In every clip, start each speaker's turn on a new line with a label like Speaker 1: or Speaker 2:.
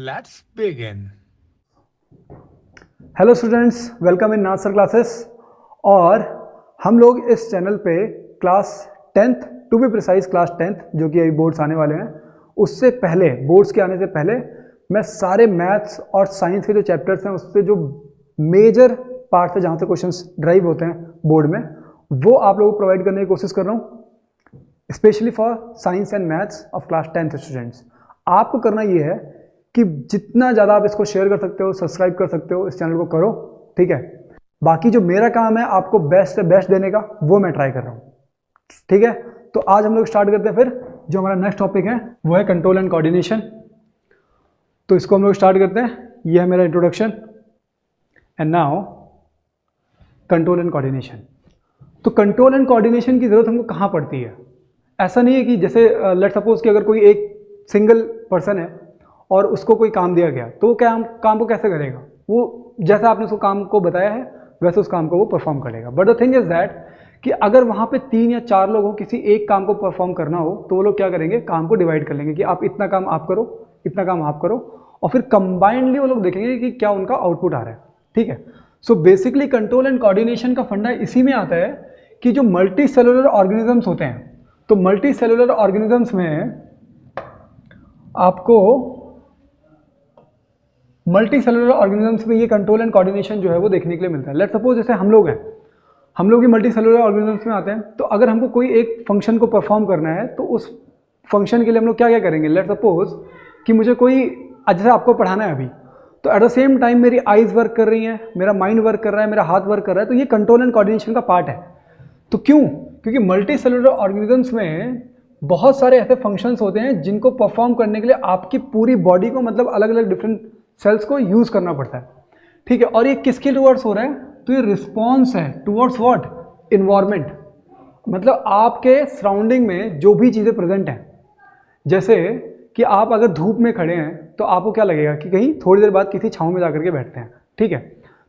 Speaker 1: Let's begin.
Speaker 2: Hello students, welcome in Nasar classes. और हम लोग इस चैनल पे class 10th, to be precise class 10th, जो कि अभी बोर्ड्स आने वाले हैं, उससे पहले, बोर्ड्स के आने से पहले मैं सारे मैथ्स और साइंस के जो चैप्टर्स हैं उससे जो मेजर पार्ट है जहाँ से क्वेश्चंस ड्राइव होते हैं बोर्ड में, वो आप लोगों को प्रोवाइड करने की कोशिश कर रहा हूँ, specially for science and maths of class 10th students. आपको करना ये है कि जितना ज़्यादा आप इसको शेयर कर सकते हो, सब्सक्राइब कर सकते हो, इस चैनल को करो, ठीक है। बाकी जो मेरा काम है आपको बेस्ट से बेस्ट देने का, वो मैं ट्राई कर रहा हूँ, ठीक है। तो आज हम लोग स्टार्ट करते हैं। फिर जो हमारा नेक्स्ट टॉपिक है वो है कंट्रोल एंड कोऑर्डिनेशन। तो इसको हम लोग स्टार्ट करते हैं। ये है मेरा introduction and now control and coordination. तो कंट्रोल एंड कोऑर्डिनेशन की ज़रूरत हमको कहाँ पड़ती है? ऐसा नहीं है कि जैसे लेट सपोज कि अगर कोई एक सिंगल पर्सन है और उसको कोई काम दिया गया, तो वो क्या काम को कैसे करेगा? वो जैसा आपने उसको काम को बताया है वैसे उस काम को वो परफॉर्म करेगा। But the thing is that कि अगर वहाँ पे 3 या 4 लोग हो, किसी एक काम को परफॉर्म करना हो, तो वो लोग क्या करेंगे, काम को डिवाइड कर लेंगे कि आप इतना काम आप करो, इतना काम आप करो, और फिर कंबाइंडली वो लोग देखेंगे कि क्या उनका आउटपुट आ रहा है, ठीक है। So basically control and coordination का फंडा इसी में आता है कि जो मल्टी सेलुलर ऑर्गेनिजम्स होते हैं, तो मल्टी सेलुलर ऑर्गेनिजम्स में आपको मल्टी सेलुलर ऑर्गेनिजम्स में ये कंट्रोल एंड कोऑर्डिनेशन जो है वो देखने के लिए मिलता है। लेट्स सपोज जैसे हम लोग हैं, हम लोग ही मल्टी सेलुलर ऑर्गेनिजम्स में आते हैं। तो अगर हमको कोई एक फंक्शन को परफॉर्म करना है तो उस फंक्शन के लिए हम लोग क्या क्या करेंगे? लेट्स सपोज कि मुझे कोई, जैसे आपको पढ़ाना है अभी, तो एट द सेम टाइम मेरी आइज़ वर्क कर रही हैं, मेरा माइंड वर्क कर रहा है, मेरा हाथ वर्क कर रहा है, तो ये कंट्रोल एंड कोऑर्डिनेशन का पार्ट है। तो क्यों? क्योंकि मल्टी सेलुलर ऑर्गेनिजम्स में बहुत सारे ऐसे फंक्शंस होते हैं जिनको परफॉर्म करने के लिए आपकी पूरी बॉडी को, मतलब अलग अलग डिफरेंट सेल्स को यूज करना पड़ता है, ठीक है। और ये किसके टुवर्ड्स हो रहा है? तो ये रिस्पॉन्स है टुवर्ड्स व्हाट? इन्वायरमेंट, मतलब आपके सराउंडिंग में जो भी चीज़ें प्रेजेंट हैं। जैसे कि आप अगर धूप में खड़े हैं तो आपको क्या लगेगा कि कहीं थोड़ी देर बाद किसी छांव में जाकर के बैठते हैं, ठीक है।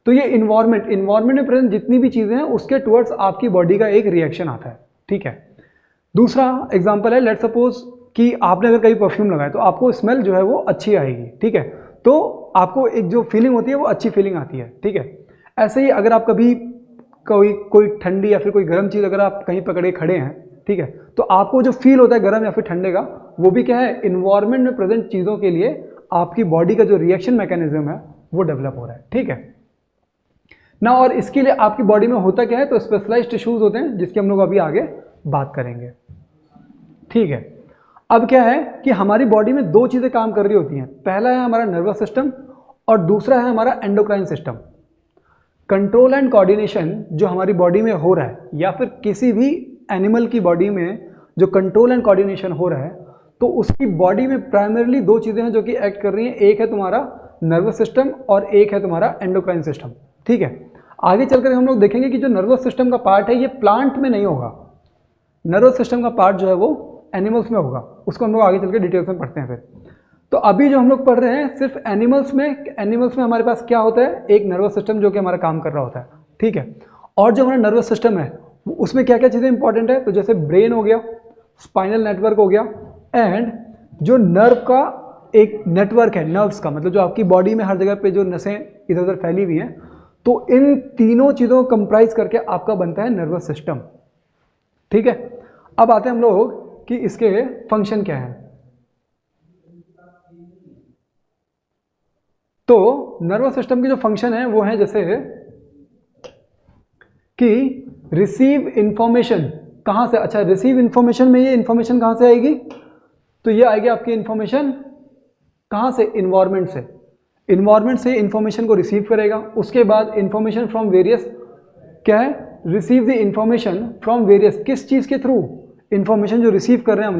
Speaker 2: तो ये इन्वायरमेंट में प्रेजेंट जितनी भी चीज़ें हैं उसके टुवर्ड्स आपकी बॉडी का एक रिएक्शन आता है, ठीक है। दूसरा एग्जाम्पल है, लेट सपोज कि आपने अगर कहीं परफ्यूम लगाया तो आपको स्मेल जो है वो अच्छी आएगी, ठीक है। तो आपको एक जो फीलिंग होती है वो अच्छी फीलिंग आती है, ठीक है। ऐसे ही अगर आप कभी कोई ठंडी या फिर कोई गर्म चीज़ अगर आप कहीं पकड़े खड़े हैं, ठीक है, तो आपको जो फील होता है गर्म या फिर ठंडे का, वो भी क्या है? इन्वायरमेंट में प्रेजेंट चीज़ों के लिए आपकी बॉडी का जो रिएक्शन मैकेनिज्म है वो डेवलप हो रहा है, ठीक है ना। और इसके लिए आपकी बॉडी में होता क्या है? तो स्पेशलाइज्ड टिश्यूज होते हैं जिसकी हम लोग अभी आगे बात करेंगे, ठीक है। अब क्या है कि हमारी बॉडी में 2 चीज़ें काम कर रही होती हैं। पहला है हमारा नर्वस सिस्टम और दूसरा है हमारा endocrine system. Control and coordination जो हमारी बॉडी में हो रहा है, या फिर किसी भी एनिमल की बॉडी में जो कंट्रोल एंड कोऑर्डिनेशन हो रहा है, तो उसकी बॉडी में प्राइमरली 2 चीज़ें हैं जो कि एक्ट कर रही हैं। एक है तुम्हारा नर्वस सिस्टम और एक है तुम्हारा एंडोक्राइन सिस्टम, ठीक है। आगे चलकर हम लोग देखेंगे कि जो नर्वस सिस्टम का पार्ट है ये प्लांट में नहीं होगा। नर्वस सिस्टम का पार्ट जो है वो एनिमल्स में होगा, उसको हम लोग आगे चल के डिटेल्स में पढ़ते हैं फिर। तो अभी जो हम लोग पढ़ रहे हैं सिर्फ एनिमल्स में हमारे पास क्या होता है? एक नर्वस सिस्टम जो कि हमारा काम कर रहा होता है, ठीक है। और जो हमारा नर्वस सिस्टम है उसमें क्या क्या चीज़ें इंपॉर्टेंट है? तो जैसे ब्रेन हो गया, स्पाइनल नेटवर्क हो गया, एंड जो नर्व का एक नेटवर्क है, नर्व्स का, मतलब जो आपकी बॉडी में हर जगह पे जो नसें इधर उधर फैली हुई हैं, तो इन तीनों चीज़ों को कंप्राइज करके आपका बनता है नर्वस सिस्टम, ठीक है। अब आते हैं हम लोग कि इसके फंक्शन क्या है। तो नर्वस सिस्टम के जो फंक्शन है वो है जैसे कि रिसीव इंफॉर्मेशन। कहां से? अच्छा, रिसीव इंफॉर्मेशन में ये इंफॉर्मेशन कहां से आएगी? तो ये आएगी आपकी इंफॉर्मेशन कहां से? इन्वायरमेंट से। इन्वायरमेंट से इंफॉर्मेशन को रिसीव करेगा। उसके बाद इंफॉर्मेशन फ्रॉम वेरियस, क्या है? Receive the information from various, किस चीज़ के थ्रू? इंफॉर्मेशन जो रिसीव कर रहे हैं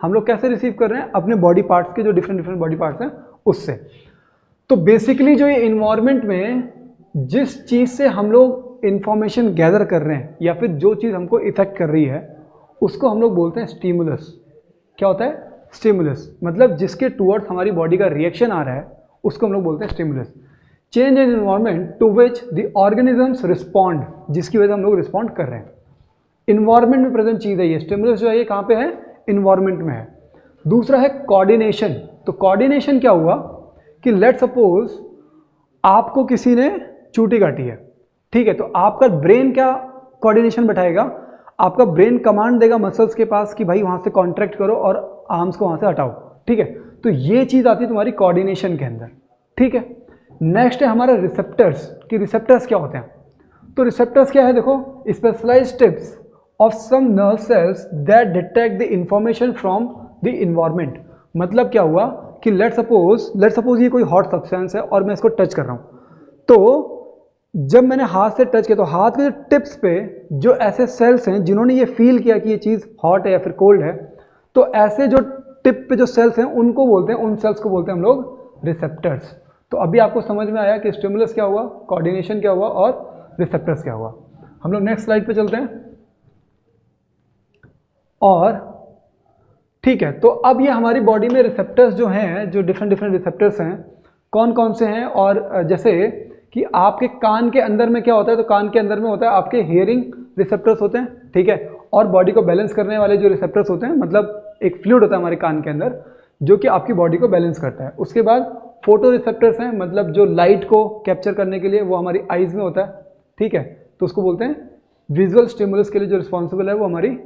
Speaker 2: हम लोग कैसे रिसीव कर रहे हैं? अपने बॉडी पार्ट्स के जो डिफरेंट बॉडी पार्ट्स हैं उससे। तो बेसिकली जो ये इन्वायरमेंट में जिस चीज़ से हम लोग इंफॉर्मेशन गैदर कर रहे हैं या फिर जो चीज़ हमको इफेक्ट कर रही है उसको हम लोग बोलते हैं स्टिमुलस। क्या होता है? स्टिमुलस, मतलब जिसके टूवर्ड्स हमारी बॉडी का रिएक्शन आ रहा है उसको हम लोग बोलते हैं stimulus. Change in environment to which the organisms respond, जिसकी वजह से हम लोग रिस्पॉन्ड कर रहे हैं। इन्वायरमेंट में प्रेजेंट चीज़ है ये स्टिमुलस जो है, ये कहाँ पे है? इन्वायरमेंट में है। दूसरा है कोऑर्डिनेशन। तो कोऑर्डिनेशन क्या हुआ कि लेट सपोज आपको किसी ने चूटी काटी है, ठीक है, तो आपका ब्रेन क्या कोऑर्डिनेशन बैठाएगा, आपका ब्रेन कमांड देगा मसल्स के पास कि भाई वहां से कॉन्ट्रैक्ट करो और आर्म्स को वहां से हटाओ, ठीक है। तो ये चीज आती है तुम्हारी कोऑर्डिनेशन के अंदर, ठीक है। नेक्स्ट है हमारा रिसेप्टर्स, कि रिसेप्टर्स क्या होते हैं। तो रिसेप्टर्स क्या है, देखो, specialised tips of some nerve cells that detect the information from the environment. मतलब क्या हुआ कि लेट सपोज ये कोई हॉट सब्सटेंस है और मैं इसको टच कर रहा हूं, तो जब मैंने हाथ से टच किया तो हाथ के जो टिप्स पे जो ऐसे सेल्स हैं जिन्होंने ये फील किया कि ये चीज़ हॉट है या फिर कोल्ड है, तो ऐसे जो टिप पे जो सेल्स हैं उनको बोलते हैं, उन सेल्स को बोलते हैं हम लोग रिसेप्टर्स। तो अभी आपको समझ में आया कि स्टिमुलस क्या हुआ, कोऑर्डिनेशन क्या हुआ और रिसेप्टर्स क्या हुआ। हम लोग नेक्स्ट स्लाइड पे चलते हैं। और ठीक है, तो अब ये हमारी बॉडी में रिसेप्टर्स जो हैं, जो डिफरेंट रिसेप्टर्स हैं, कौन कौन से हैं। और जैसे कि आपके कान के अंदर में क्या होता है, तो कान के अंदर में होता है आपके हियरिंग रिसेप्टर्स होते हैं, ठीक है। और बॉडी को बैलेंस करने वाले जो रिसेप्टर्स होते हैं, मतलब एक फ्लूइड होता है हमारे कान के अंदर जो कि आपकी बॉडी को बैलेंस करता है। उसके बाद फोटो रिसेप्टर्स हैं, मतलब जो लाइट को कैप्चर करने के लिए वो हमारी आइज में होता है, ठीक है, तो उसको बोलते हैं विजुअल स्टिमुलस के लिए जो रिस्पॉन्सिबल है वो हमारी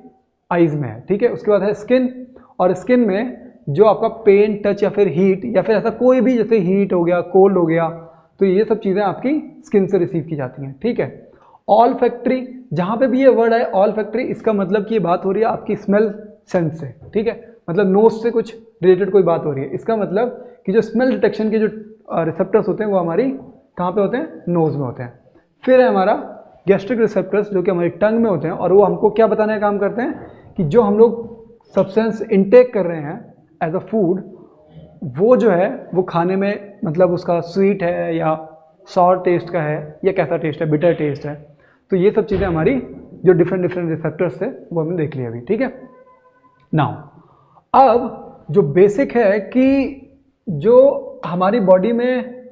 Speaker 2: आइज में है, ठीक है। उसके बाद है स्किन, और स्किन में जो आपका पेन, टच या फिर हीट या फिर ऐसा कोई भी, जैसे हीट हो गया, कोल्ड हो गया, तो ये सब चीज़ें आपकी स्किन से रिसीव की जाती हैं, ठीक है। ऑल फैक्ट्री, जहाँ पे भी ये वर्ड है ऑल फैक्ट्री, इसका मतलब कि ये बात हो रही है आपकी स्मेल सेंस से, ठीक है, मतलब नोज से कुछ रिलेटेड कोई बात हो रही है। इसका मतलब कि जो स्मेल डिटेक्शन के जो रिसेप्टर्स होते हैं वो हमारी कहाँ पे होते हैं, नोज में होते हैं। फिर है हमारा गैस्ट्रिक रिसेप्टर्स जो कि हमारी टंग में होते हैं, और वो हमको क्या बताने का काम करते हैं कि जो हम लोग सब्सटेंस इनटेक कर रहे हैं एज अ फूड, वो जो है वो खाने में, मतलब उसका स्वीट है या सॉर टेस्ट का है या कैसा टेस्ट है, बिटर टेस्ट है, तो ये सब चीज़ें हमारी जो डिफरेंट रिसेप्टर्स थे वो हमने देख लिया अभी, ठीक है। नाउ अब जो बेसिक है कि जो हमारी बॉडी में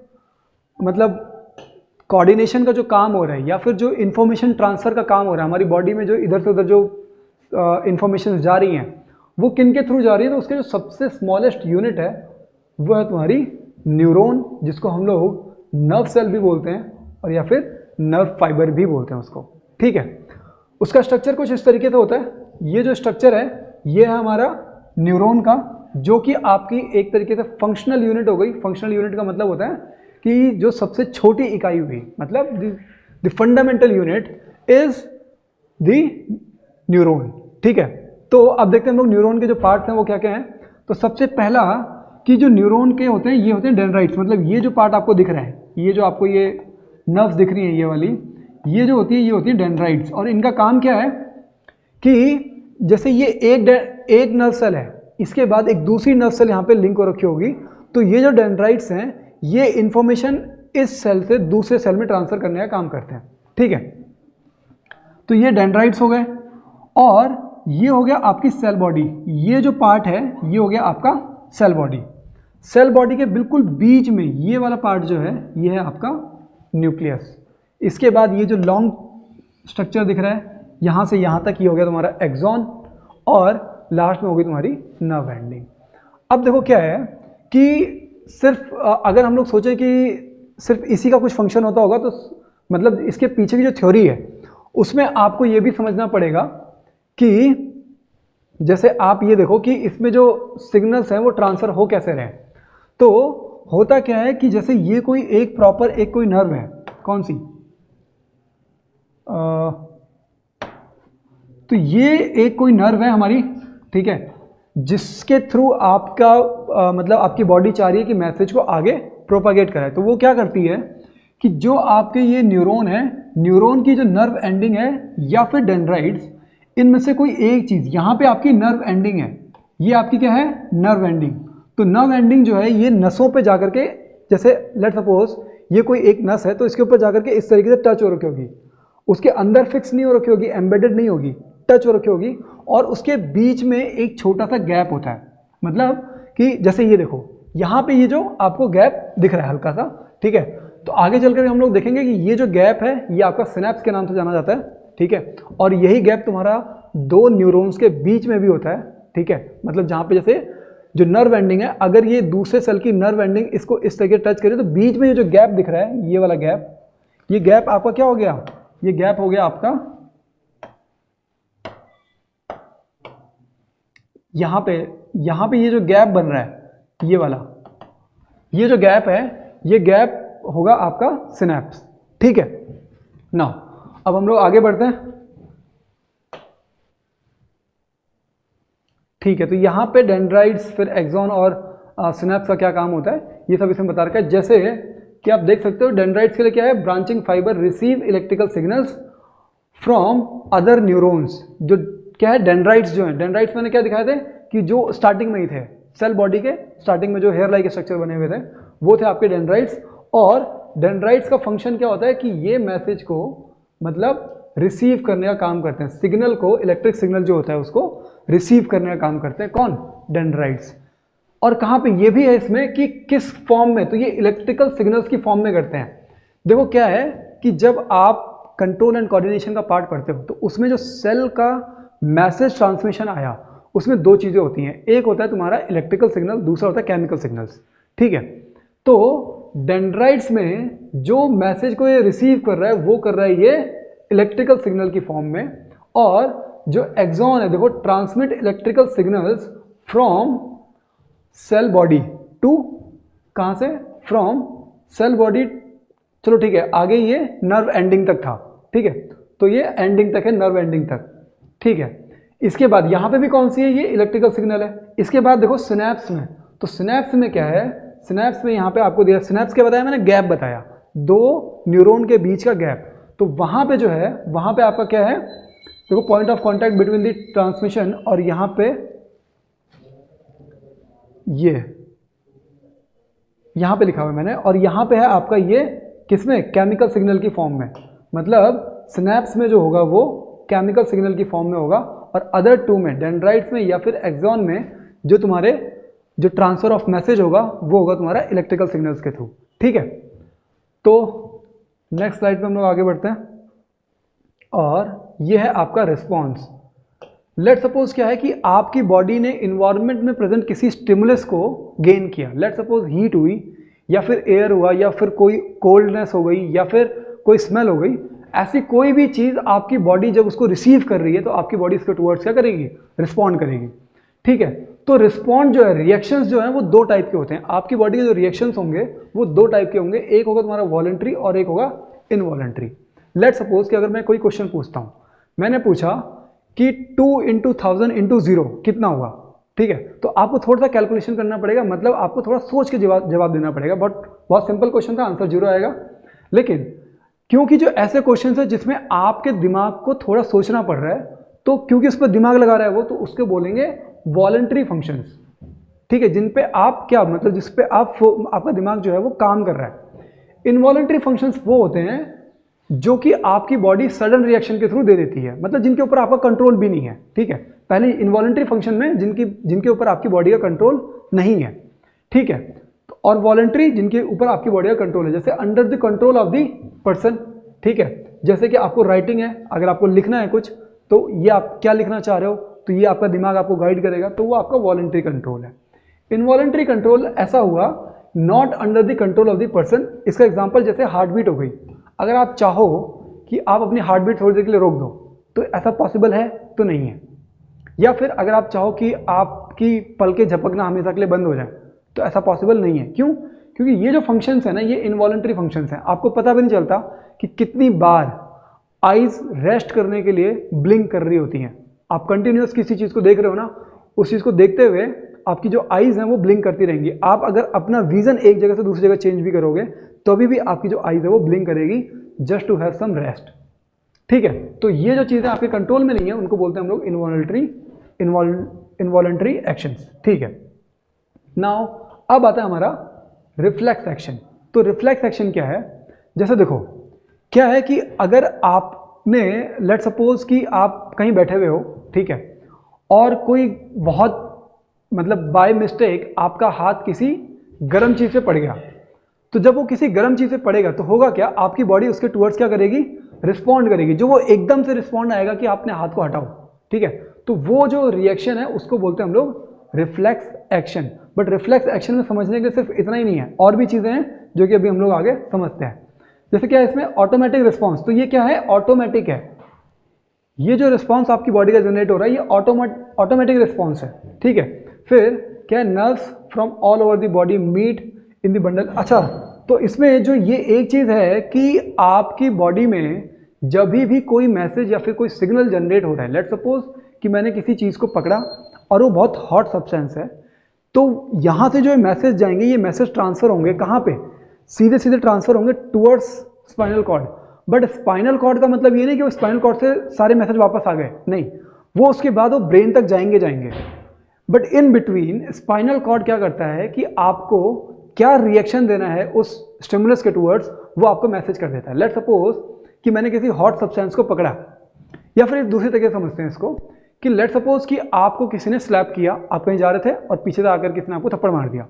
Speaker 2: मतलब कोऑर्डिनेशन का जो काम हो रहा है या फिर जो इन्फॉर्मेशन ट्रांसफ़र का काम हो रहा है हमारी बॉडी में, जो इधर से उधर जो इन्फॉर्मेशन जा रही हैं वो किन के थ्रू जा रही है, तो उसके जो सबसे स्मॉलेस्ट यूनिट है वो है तुम्हारी न्यूरॉन, जिसको हम लोग नर्व सेल भी बोलते हैं और या फिर नर्व फाइबर भी बोलते हैं उसको, ठीक है। उसका स्ट्रक्चर कुछ इस तरीके से होता है। ये जो स्ट्रक्चर है ये है हमारा न्यूरॉन का, जो कि आपकी एक तरीके से फंक्शनल यूनिट हो गई। फंक्शनल यूनिट का मतलब होता है कि जो सबसे छोटी इकाई हुई, मतलब the fundamental unit is the neuron, ठीक है। तो अब देखते हैं हम लोग न्यूरॉन के जो पार्ट्स हैं वो क्या क्या हैं। तो सबसे पहला कि जो न्यूरॉन के होते हैं ये होते हैं डेंड्राइट्स, मतलब ये जो पार्ट आपको दिख रहा है, ये जो आपको ये नर्व्स दिख रही हैं ये वाली, ये जो होती है ये होती है डेंड्राइट्स। और इनका काम क्या है कि जैसे ये एक नर्व सेल है, इसके बाद एक दूसरी नर्व सेल यहाँ पे लिंक हो रखी होगी, तो ये जो डेंड्राइट्स हैं ये इन्फॉर्मेशन इस सेल से दूसरे सेल में ट्रांसफर करने का काम करते हैं, ठीक है। तो ये डेंड्राइट्स हो गए, और ये हो गया आपकी सेल बॉडी। ये जो पार्ट है ये हो गया आपका सेल बॉडी। सेल बॉडी के बिल्कुल बीच में ये वाला पार्ट जो है ये है आपका न्यूक्लियस। इसके बाद ये जो लॉन्ग स्ट्रक्चर दिख रहा है यहाँ से यहाँ तक, ये हो गया तुम्हारा एक्सॉन, और लास्ट में होगी तुम्हारी नर्व एंडिंग। अब देखो क्या है कि सिर्फ अगर हम लोग सोचें कि सिर्फ इसी का कुछ फंक्शन होता होगा, तो मतलब इसके पीछे की जो थ्योरी है उसमें आपको ये भी समझना पड़ेगा कि जैसे आप ये देखो कि इसमें जो सिग्नल्स हैं वो ट्रांसफ़र हो कैसे रहे। तो होता क्या है कि जैसे ये कोई एक प्रॉपर एक कोई नर्व है, कौन सी, तो ये एक कोई नर्व है हमारी, ठीक है, जिसके थ्रू आपका मतलब आपकी बॉडी चाह रही है कि मैसेज को आगे प्रोपागेट कराए। तो वो क्या करती है कि जो आपके ये न्यूरॉन है, न्यूरॉन की जो नर्व एंडिंग है या फिर डेंड्राइट्स, इनमें से कोई एक चीज़, यहाँ पे आपकी नर्व एंडिंग है, ये आपकी क्या है, नर्व एंडिंग। तो नर्व एंडिंग जो है ये नसों पे जाकर के, जैसे लेट सपोज ये कोई एक नस है तो इसके ऊपर जाकर के इस तरीके से टच हो रखी होगी, उसके अंदर फिक्स नहीं हो रखी होगी, एम्बेडेड नहीं होगी, टच हो रखी होगी, और उसके बीच में एक छोटा सा गैप होता है। मतलब कि जैसे ये देखो यहाँ पे ये जो आपको गैप दिख रहा है हल्का सा, ठीक है। तो आगे चलकर हम लोग देखेंगे कि ये जो गैप है ये आपका सिनेप्स के नाम से जाना जाता है, ठीक है। और यही गैप तुम्हारा दो न्यूरॉन्स के बीच में भी होता है, ठीक है। मतलब जहाँ पे जैसे जो नर्व एंडिंग है, अगर ये दूसरे सेल की नर्व एंडिंग इसको इस तरीके टच करे तो बीच में ये जो गैप दिख रहा है, ये वाला गैप, ये गैप आपका क्या हो गया, ये गैप हो गया आपका यहां पे ये जो गैप बन रहा है ये वाला, ये जो गैप है ये गैप होगा आपका सिनेप्स। ठीक है ना, अब हम लोग आगे बढ़ते हैं। ठीक है, तो यहाँ पे डेंड्राइट्स, फिर एक्सॉन और सिनेप्स का क्या काम होता है ये सब इसमें बता रखा है। जैसे कि आप देख सकते हो डेंड्राइट्स के लिए क्या है, branching fibre receive electrical signals from other neurons. जो क्या है, डेंड्राइट्स जो है, डेंड्राइट्स मैंने क्या दिखाए थे कि जो स्टार्टिंग में ही थे, सेल बॉडी के स्टार्टिंग में जो हेयर लाइक स्ट्रक्चर बने हुए थे वो थे आपके डेंड्राइट्स। और डेंड्राइट्स का फंक्शन क्या होता है कि ये मैसेज को मतलब रिसीव करने का काम करते हैं, सिग्नल को, इलेक्ट्रिक सिग्नल जो होता है उसको रिसीव करने का काम करते हैं कौन, डेंड्राइट्स। और कहाँ पे ये भी है इसमें कि किस फॉर्म में, तो ये इलेक्ट्रिकल सिग्नल्स की फॉर्म में करते हैं। देखो क्या है कि जब आप कंट्रोल एंड कोऑर्डिनेशन का पार्ट पढ़ते हो तो उसमें जो सेल का मैसेज ट्रांसमिशन आया उसमें दो चीज़ें होती हैं, एक होता है तुम्हारा इलेक्ट्रिकल सिग्नल, दूसरा होता है केमिकल सिग्नल्स। ठीक है, तो डेंड्राइट्स में जो मैसेज को ये रिसीव कर रहा है वो कर रहा है ये इलेक्ट्रिकल सिग्नल की फॉर्म में, और जो एक्सॉन है देखो transmit electrical signals from cell body to, कहाँ से, फ्रॉम सेल बॉडी। चलो ठीक है, आगे ये नर्व एंडिंग तक था। ठीक है, तो ये एंडिंग तक है, नर्व एंडिंग तक। ठीक है, इसके बाद यहाँ पे भी कौन सी है, ये इलेक्ट्रिकल सिग्नल है। इसके बाद देखो सिनेप्स में, तो सिनेप्स में क्या है, सिनेप्स में यहाँ पे आपको दिया, सिनेप्स क्या बताया मैंने, गैप बताया, दो न्यूरॉन के बीच का गैप। तो वहाँ पे जो है, वहाँ पे आपका क्या है, देखो point of contact between the transmission, और यहाँ पे ये यहाँ पे लिखा हुआ है मैंने, और यहाँ पे है आपका ये किसमें, केमिकल सिग्नल की फॉर्म में। मतलब सिनेप्स में जो होगा वो केमिकल सिग्नल की फॉर्म में होगा, और अदर टू में, डेंड्राइट्स में या फिर एक्सॉन में, जो तुम्हारे जो ट्रांसफर ऑफ मैसेज होगा वो होगा तुम्हारा इलेक्ट्रिकल सिग्नल्स के थ्रू। ठीक है, तो नेक्स्ट स्लाइड पे हम लोग आगे बढ़ते हैं, और ये है आपका रिस्पॉन्स। लेट सपोज क्या है कि आपकी बॉडी ने इन्वायरमेंट में प्रेजेंट किसी स्टिमुलस को गेन किया, लेट सपोज हीट हुई, या फिर एयर हुआ, या फिर कोई कोल्डनेस हो गई, या फिर कोई स्मेल हो गई। ऐसी कोई भी चीज़ आपकी बॉडी जब उसको रिसीव कर रही है तो आपकी बॉडी इसके टुवर्ड्स क्या करेगी, रिस्पॉन्ड करेगी। ठीक है, तो रिस्पॉन्ड जो है, रिएक्शंस जो है वो दो टाइप के होते हैं। आपकी बॉडी के जो रिएक्शंस होंगे वो दो टाइप के होंगे, एक होगा तुम्हारा वॉलंटरी और एक होगा इनवॉलंटरी। लेट सपोज कि अगर मैं कोई क्वेश्चन पूछता हूँ, मैंने पूछा कि 2 × 1000 × 0 कितना हुआ। ठीक है, तो आपको थोड़ा सा कैलकुलेशन करना पड़ेगा, मतलब आपको थोड़ा सोच के जवाब देना पड़ेगा। बहुत सिंपल क्वेश्चन था, आंसर 0 आएगा। लेकिन क्योंकि जो ऐसे क्वेश्चन है जिसमें आपके दिमाग को थोड़ा सोचना पड़ रहा है, तो क्योंकि उस पर दिमाग लगा रहा है वो, तो उसके बोलेंगे वॉलंटरी फंक्शंस। ठीक है, जिन पे आप क्या, मतलब जिस पे आपका दिमाग जो है वो काम कर रहा है। इनवॉलंटरी फंक्शंस वो होते हैं जो कि आपकी बॉडी सडन रिएक्शन के थ्रू दे देती है, मतलब जिनके ऊपर आपका कंट्रोल भी नहीं है। ठीक है, पहले इनवॉलंटरी फंक्शन में जिनके ऊपर आपकी बॉडी का कंट्रोल नहीं है। ठीक है, तो और वॉलंटरी जिनके ऊपर आपकी बॉडी का कंट्रोल है, जैसे under the control of the person. ठीक है, जैसे कि आपको राइटिंग है, अगर आपको लिखना है कुछ, तो ये आप क्या लिखना चाह रहे हो, तो ये आपका दिमाग आपको गाइड करेगा, तो वो आपका वॉलंटरी कंट्रोल है। इनवॉलंटरी कंट्रोल ऐसा हुआ not under the control of the person. इसका एग्जांपल जैसे हार्ट बीट हो गई, अगर आप चाहो कि आप अपनी हार्ट बीट थोड़ी देर के लिए रोक दो तो ऐसा पॉसिबल है, तो नहीं है। या फिर अगर आप चाहो कि आपकी पलकें झपकना हमेशा के लिए बंद हो जाए, तो ऐसा पॉसिबल नहीं है। क्यों? क्योंकि ये जो फंक्शंस है ना, ये इनवॉलंटरी फंक्शंस हैं। आपको पता भी नहीं चलता कि कितनी बार आइज रेस्ट करने के लिए ब्लिंक कर रही होती हैं। आप कंटिन्यूस किसी चीज़ को देख रहे हो ना, उस चीज़ को देखते हुए आपकी जो आइज़ हैं वो ब्लिंक करती रहेंगी। आप अगर अपना विजन एक जगह से दूसरी जगह चेंज भी करोगे तो अभी भी आपकी जो आइज़ है वो ब्लिंक करेगी, just to have some rest. ठीक है, तो ये जो चीज़ें आपके कंट्रोल में नहीं है उनको बोलते हैं हम लोग इनवॉलंटरी एक्शंस। ठीक है, नाउ अब आता है हमारा रिफ्लेक्स एक्शन। तो रिफ्लेक्स एक्शन क्या है? जैसे देखो क्या है कि अगर आपने लेट सपोज कि आप कहीं बैठे हुए हो, ठीक है, और कोई बहुत मतलब बाय मिस्टेक आपका हाथ किसी गर्म चीज़ पे पड़ गया, तो जब वो किसी गर्म चीज़ पे पड़ेगा तो होगा क्या, आपकी बॉडी उसके टुवर्ड्स क्या करेगी, रिस्पॉन्ड करेगी। जो वो एकदम से रिस्पॉन्ड आएगा कि आपने हाथ को हटाओ, ठीक है, तो वो जो रिएक्शन है उसको बोलते हैं हम लोग reflex action. But reflex action में समझने के लिए सिर्फ इतना ही नहीं है, और भी चीज़ें हैं जो कि अभी हम लोग आगे समझते हैं। जैसे क्या है इसमें ऑटोमेटिक रिस्पॉन्स, तो ये क्या है, ऑटोमेटिक है। ये जो रिस्पॉन्स आपकी बॉडी का जनरेट हो रहा है ये ऑटोमेटिक रिस्पॉन्स है, ठीक है। फिर क्या है, nerves from all over the body meet in the bundle. अच्छा, तो इसमें जो ये एक चीज़ है कि आपकी बॉडी में जब भी कोई मैसेज या फिर कोई सिग्नल जनरेट हो रहा है, लेट्स सपोज कि मैंने किसी चीज़ को पकड़ा और वो बहुत हॉट सब्सटेंस है, तो यहाँ से जो मैसेज जाएंगे ये मैसेज ट्रांसफ़र होंगे कहाँ पे, सीधे सीधे ट्रांसफ़र होंगे towards spinal cord. But spinal cord का मतलब ये नहीं कि वो स्पाइनल कॉर्ड से सारे मैसेज वापस आ गए, नहीं, वो उसके बाद वो ब्रेन तक जाएंगे। But in between spinal cord क्या करता है कि आपको क्या रिएक्शन देना है उस स्टिमुलस के टूवर्ड्स, वो आपको मैसेज कर देता है। लेट्स सपोज कि मैंने किसी हॉट सब्सटेंस को पकड़ा, या फिर दूसरी तरीके से समझते हैं इसको कि लेट्स सपोज कि आपको किसी ने स्लैप किया, आप कहीं जा रहे थे और पीछे से आकर किसी ने आपको थप्पड़ मार दिया,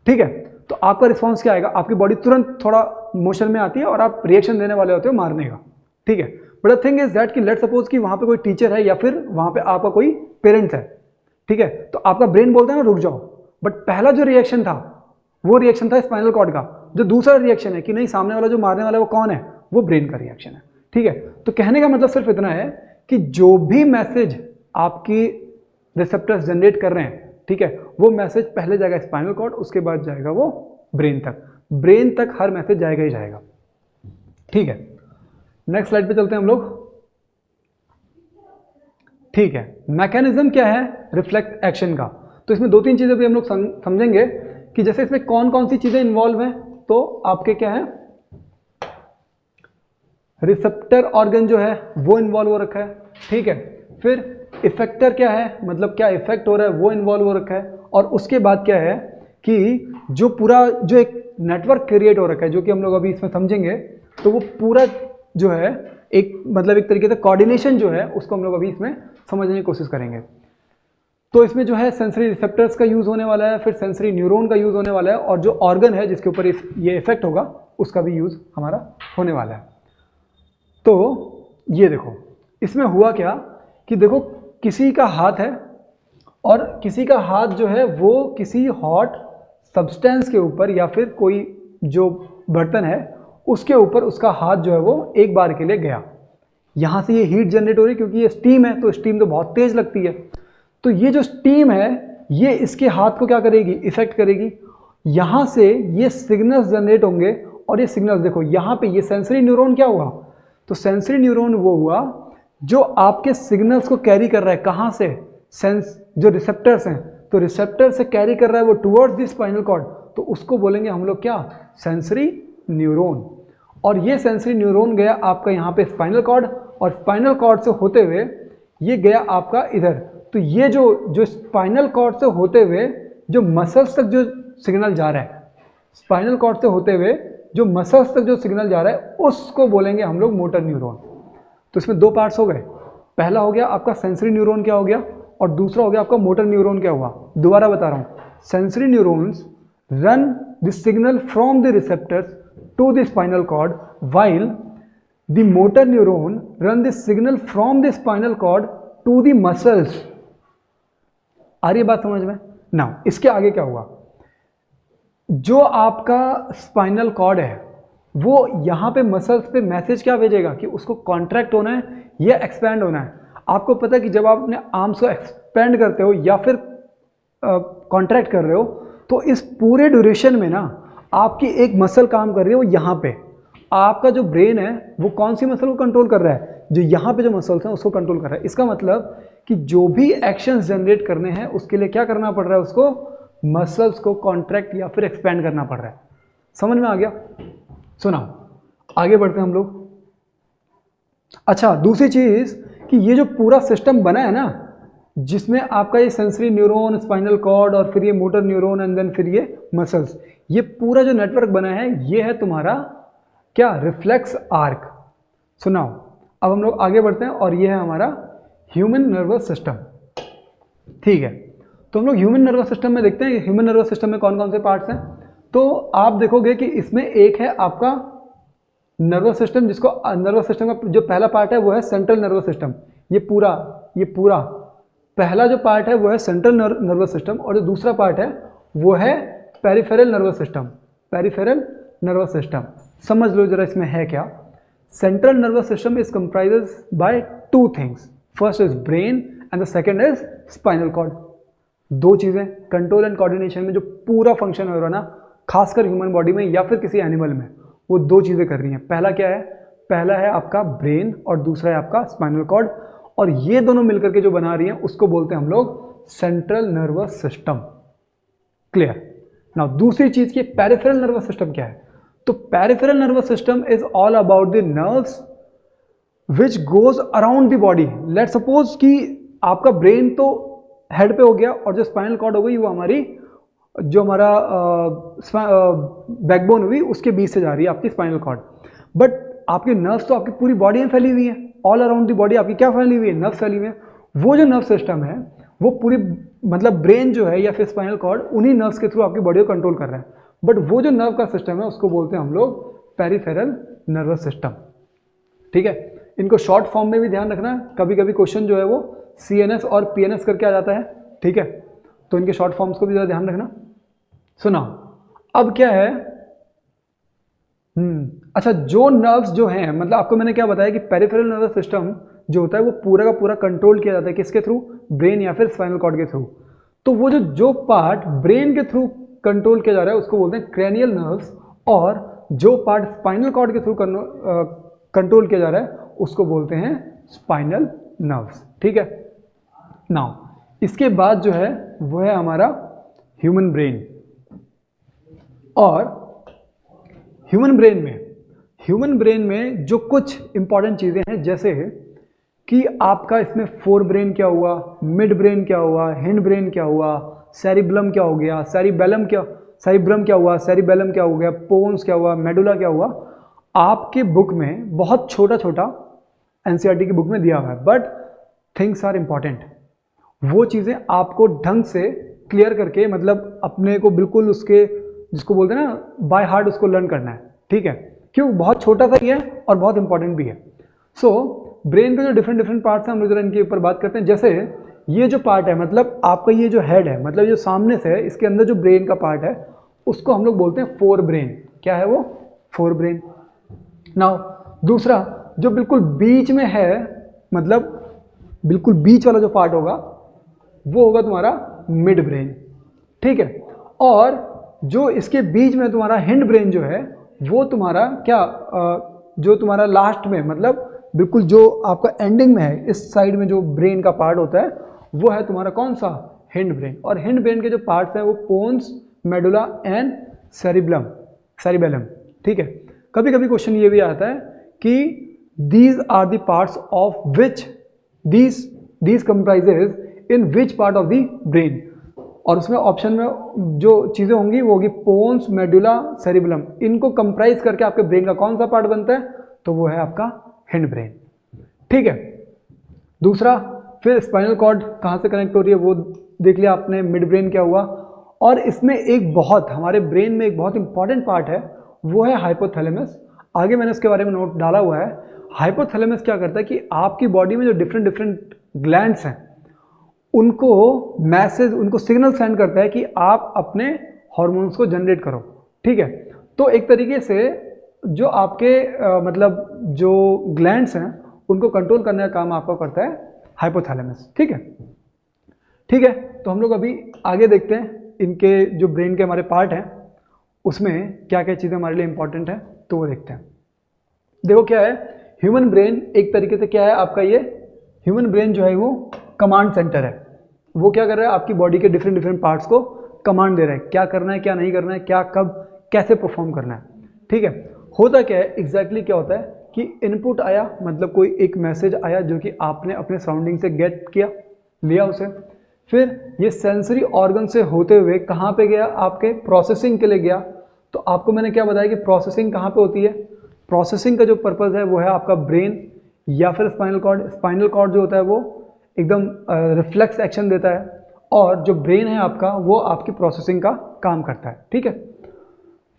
Speaker 2: ठीक है। तो आपका रिस्पॉन्स क्या आएगा, आपकी बॉडी तुरंत थोड़ा मोशन में आती है और आप रिएक्शन देने वाले होते हो मारने का, ठीक है। But the thing is that कि लेट्स सपोज कि वहाँ पे कोई टीचर है या फिर वहाँ पे आपका कोई पेरेंट्स है, ठीक है। तो आपका ब्रेन बोलता है ना रुक जाओ, बट पहला जो रिएक्शन था वो रिएक्शन था स्पाइनल कॉर्ड का। जो दूसरा रिएक्शन है कि नहीं, सामने वाला जो मारने वाला है वो कौन है, वो ब्रेन का रिएक्शन है, ठीक है। तो कहने का मतलब सिर्फ इतना है कि जो भी मैसेज आपकी रिसेप्टर्स जनरेट कर रहे हैं, ठीक है, वो मैसेज पहले जाएगा स्पाइनल कॉर्ड, उसके बाद जाएगा वो ब्रेन तक। ब्रेन तक हर मैसेज जाएगा ही जाएगा, ठीक है। नेक्स्ट स्लाइड पे चलते हैं हम लोग, ठीक है। मैकेनिज्म क्या है रिफ्लेक्स एक्शन का, तो इसमें दो तीन चीजें भी हम लोग समझेंगे कि जैसे इसमें कौन कौन सी चीजें इन्वॉल्व हैं। तो आपके क्या है, रिसेप्टर ऑर्गन जो है वो इन्वॉल्व हो रखा है, ठीक है। फिर इफेक्टर क्या है, मतलब क्या इफेक्ट हो रहा है वो इन्वॉल्व हो रखा है। और उसके बाद क्या है कि जो पूरा जो एक नेटवर्क क्रिएट हो रखा है, जो कि हम लोग अभी इसमें समझेंगे, तो वो पूरा जो है एक मतलब एक तरीके से कोऑर्डिनेशन जो है उसको हम लोग अभी इसमें समझने की कोशिश करेंगे। तो इसमें जो है सेंसरी रिसेप्टर्स का यूज़ होने वाला है, फिर सेंसरी न्यूरॉन का यूज़ होने वाला है, और जो ऑर्गन है जिसके ऊपर ये इफेक्ट होगा उसका भी यूज़ हमारा होने वाला है। तो ये देखो इसमें हुआ क्या कि देखो किसी का हाथ है और किसी का हाथ जो है वो किसी हॉट सब्सटेंस के ऊपर या फिर कोई जो बर्तन है उसके ऊपर उसका हाथ जो है वो एक बार के लिए गया। यहाँ से ये हीट जनरेट हो रही है क्योंकि ये स्टीम है, तो स्टीम तो बहुत तेज़ लगती है। तो ये जो स्टीम है ये इसके हाथ को क्या करेगी, इफेक्ट करेगी। यहाँ से ये सिग्नल्स जनरेट होंगे और ये सिग्नल्स देखो यहाँ पे ये सेंसरी न्यूरॉन क्या हुआ, तो सेंसरी न्यूरॉन वो हुआ जो आपके सिग्नल्स को कैरी कर रहा है, कहाँ से, सेंस जो रिसेप्टर्स हैं, तो रिसेप्टर से कैरी कर रहा है वो टुवर्ड्स द स्पाइनल कॉर्ड, तो उसको बोलेंगे हम लोग क्या, सेंसरी न्यूरॉन। और ये सेंसरी न्यूरॉन गया आपका यहाँ पे स्पाइनल कॉर्ड, और स्पाइनल कॉर्ड से होते हुए ये गया आपका इधर। तो ये जो स्पाइनल कॉर्ड से होते हुए जो मसल्स तक जो सिग्नल जा रहा है, स्पाइनल कॉर्ड से होते हुए जो मसल्स तक जो सिग्नल जा रहा है उसको बोलेंगे हम लोग मोटर न्यूरॉन। तो इसमें दो पार्ट्स हो गए, पहला हो गया आपका सेंसरी न्यूरॉन क्या हो गया, और दूसरा हो गया आपका मोटर न्यूरॉन क्या हुआ। दोबारा बता रहा हूँ, sensory neurons run the signal from the receptors to the spinal cord, while the motor neuron run the signal from the spinal cord to the muscles। आ रही है बात समझ में? नाउ इसके आगे क्या हुआ, जो आपका स्पाइनल कॉर्ड है वो यहाँ पे मसल्स पे मैसेज क्या भेजेगा कि उसको कॉन्ट्रैक्ट होना है या एक्सपैंड होना है। आपको पता है कि जब आप अपने आर्म्स को एक्सपैंड करते हो या फिर कॉन्ट्रैक्ट कर रहे हो, तो इस पूरे ड्यूरेशन में ना आपकी एक मसल काम कर रही है, वो यहाँ पे आपका जो ब्रेन है वो कौन सी मसल को कंट्रोल कर रहा है, जो यहाँ पे जो मसल्स हैं उसको कंट्रोल कर रहा है। इसका मतलब कि जो भी एक्शंस जनरेट करने हैं उसके लिए क्या करना पड़ रहा है, उसको मसल्स को कॉन्ट्रैक्ट या फिर एक्सपैंड करना पड़ रहा है। समझ में आ गया? सुना, आगे बढ़ते हैं हम लोग। अच्छा, दूसरी चीज़ कि ये जो पूरा सिस्टम बना है ना, जिसमें आपका ये सेंसरी न्यूरॉन, स्पाइनल कॉर्ड और फिर ये मोटर न्यूरॉन एंड देन फिर ये मसल्स, ये पूरा जो नेटवर्क बना है ये है तुम्हारा क्या, रिफ्लेक्स आर्क। सुनाओ, अब हम लोग आगे बढ़ते हैं और ये है हमारा ह्यूमन नर्वस सिस्टम। ठीक है, तो हम लोग ह्यूमन नर्वस सिस्टम में देखते हैं ह्यूमन नर्वस सिस्टम में कौन कौन से पार्ट्स हैं। तो आप देखोगे कि इसमें एक है आपका नर्वस सिस्टम, जिसको नर्वस सिस्टम का जो पहला पार्ट है वो है सेंट्रल नर्वस सिस्टम। ये पूरा पहला जो पार्ट है वो है सेंट्रल नर्वस सिस्टम और जो दूसरा पार्ट है वो है peripheral nervous system. Peripheral nervous system समझ लो जरा इसमें है क्या। Central nervous system is comprises by two things, first is brain and the second is spinal cord. दो चीज़ें कंट्रोल एंड कोऑर्डिनेशन में जो पूरा फंक्शन हो रहा है ना, खासकर ह्यूमन बॉडी में या फिर किसी एनिमल में, वो दो चीज़ें कर रही हैं। पहला क्या है, पहला है आपका ब्रेन और दूसरा है आपका स्पाइनल कॉर्ड, और ये दोनों मिलकर के जो बना रही हैं उसको बोलते हैं हम लोग central nervous system. Clear. Now दूसरी चीज की पेरिफेरल नर्वस सिस्टम क्या है, तो peripheral nervous system is all about the nerves which goes around the body. Late suppose कि आपका ब्रेन तो हेड पे हो गया और जो स्पाइनल कॉर्ड हो गई वो हमारी जो हमारा बैकबोन हुई उसके बीच से जा रही है आपकी स्पाइनल कॉर्ड, बट आपके नर्व्स तो आपकी पूरी बॉडी में फैली हुई है। ऑल अराउंड दी बॉडी आपकी क्या फैली हुई है, नर्व्स फैली हुई है। वो जो नर्व सिस्टम है वो पूरी मतलब ब्रेन जो है या फिर स्पाइनल कॉर्ड उन्हीं नर्व्स के थ्रू आपकी बॉडी को कंट्रोल कर रहा है, बट वो जो नर्व का सिस्टम है उसको बोलते हैं हम लोग पेरिफेरल नर्वस सिस्टम। ठीक है, इनको शॉर्ट फॉर्म में भी ध्यान रखना है, कभी कभी क्वेश्चन जो है वो CNS और PNS करके आ जाता है। ठीक है, तो इनके शॉर्ट फॉर्म्स को भी ज़रा ध्यान रखना। सुना, अब क्या है, अच्छा जो नर्व्स जो हैं, मतलब आपको मैंने क्या बताया कि पेरिफेरल नर्वस सिस्टम जो होता है वो पूरा का पूरा कंट्रोल किया जाता है किसके थ्रू, ब्रेन या फिर स्पाइनल कॉर्ड के थ्रू। तो वो जो पार्ट ब्रेन के थ्रू कंट्रोल किया जा रहा है उसको बोलते हैं क्रेनियल नर्व्स, और जो पार्ट स्पाइनल कॉर्ड के थ्रू कंट्रोल किया जा रहा है उसको बोलते हैं स्पाइनल नर्व्स। ठीक है, नाउ इसके बाद जो है वो है हमारा ह्यूमन ब्रेन। और ह्यूमन ब्रेन में जो कुछ इंपॉर्टेंट चीज़ें हैं, जैसे कि आपका इसमें फोर ब्रेन क्या हुआ, मिड ब्रेन क्या हुआ, हिंड ब्रेन क्या हुआ, सेरिब्रम क्या हो गया, सेरिब्रम क्या हुआ, सेरिबेलम क्या हो गया, पोन्स क्या हुआ, मेडुला क्या हुआ, आपके बुक में बहुत छोटा छोटा NCERT की बुक में दिया हुआ है, बट थिंग्स आर इम्पॉर्टेंट। वो चीज़ें आपको ढंग से क्लियर करके, मतलब अपने को बिल्कुल उसके जिसको बोलते हैं ना बाय हार्ट, उसको लर्न करना है। ठीक है, क्यों, बहुत छोटा सा ही है और बहुत इंपॉर्टेंट भी है। सो ब्रेन के जो डिफरेंट पार्ट्स हैं हम लोग जरा इनके ऊपर बात करते हैं। जैसे ये जो पार्ट है, मतलब आपका ये जो हेड है, मतलब जो सामने से है, इसके अंदर जो ब्रेन का पार्ट है उसको हम लोग बोलते हैं फोर ब्रेन। क्या है वो, फोर ब्रेन। नाउ दूसरा जो बिल्कुल बीच में है, मतलब बिल्कुल बीच वाला जो पार्ट होगा वो होगा तुम्हारा मिड ब्रेन। ठीक है, और जो इसके बीच में तुम्हारा हिंड ब्रेन जो है वो तुम्हारा क्या, जो तुम्हारा लास्ट में, मतलब बिल्कुल जो आपका एंडिंग में है, इस साइड में जो ब्रेन का पार्ट होता है वो है तुम्हारा कौन सा, हिंड ब्रेन। और हिंड ब्रेन के जो पार्ट्स हैं वो पोन्स, मेडुला एंड सेरिबेलम। ठीक है, कभी कभी क्वेश्चन ये भी आता है कि these are the parts of which these comprises in which part of the brain, और उसमें ऑप्शन में जो चीज़ें होंगी वो होगी पोन्स, मेडुला, सेरिबेलम। इनको कंप्राइज करके आपके ब्रेन का कौन सा पार्ट बनता है, तो वो है आपका हिंड ब्रेन। ठीक है, दूसरा फिर स्पाइनल कॉर्ड कहाँ से कनेक्ट हो रही है वो देख लिया आपने, मिड ब्रेन क्या हुआ। और इसमें एक बहुत, हमारे ब्रेन में एक बहुत इंपॉर्टेंट पार्ट है वो है हाइपोथैलेमस। आगे मैंने उसके बारे में नोट डाला हुआ है। हाइपोथैलेमस क्या करता है कि आपकी बॉडी में जो डिफरेंट ग्लैंड्स हैं उनको मैसेज, उनको सिग्नल सेंड करता है कि आप अपने हार्मोन्स को जनरेट करो। ठीक है, तो एक तरीके से जो आपके मतलब जो ग्लैंड्स हैं उनको कंट्रोल करने का काम आपका करता है हाइपोथैलेमस। ठीक है, ठीक है, तो हम लोग अभी आगे देखते हैं इनके जो ब्रेन के हमारे पार्ट हैं उसमें क्या क्या चीज़ें हमारे लिए इंपॉर्टेंट हैं, तो वो देखते हैं। देखो क्या है, ह्यूमन ब्रेन एक तरीके से क्या है आपका, ये ह्यूमन ब्रेन जो है वो कमांड सेंटर है। वो क्या कर रहा है, आपकी बॉडी के डिफरेंट पार्ट्स को कमांड दे रहा है, क्या करना है, क्या नहीं करना है, क्या कब कैसे परफॉर्म करना है। ठीक है, होता क्या है एग्जैक्टली क्या होता है कि इनपुट आया, मतलब कोई एक मैसेज आया जो कि आपने अपने सराउंडिंग से गेट किया, लिया उसे, फिर ये सेंसरी ऑर्गन से होते हुए कहाँ पे गया, आपके प्रोसेसिंग के लिए गया। तो आपको मैंने क्या बताया कि प्रोसेसिंग कहाँ पे होती है, प्रोसेसिंग का जो पर्पज़ है वो है आपका ब्रेन या फिर स्पाइनल कॉर्ड। स्पाइनल कॉर्ड जो होता है वो एकदम रिफ्लेक्स एक्शन देता है, और जो ब्रेन है आपका वो आपकी प्रोसेसिंग का काम करता है। ठीक है,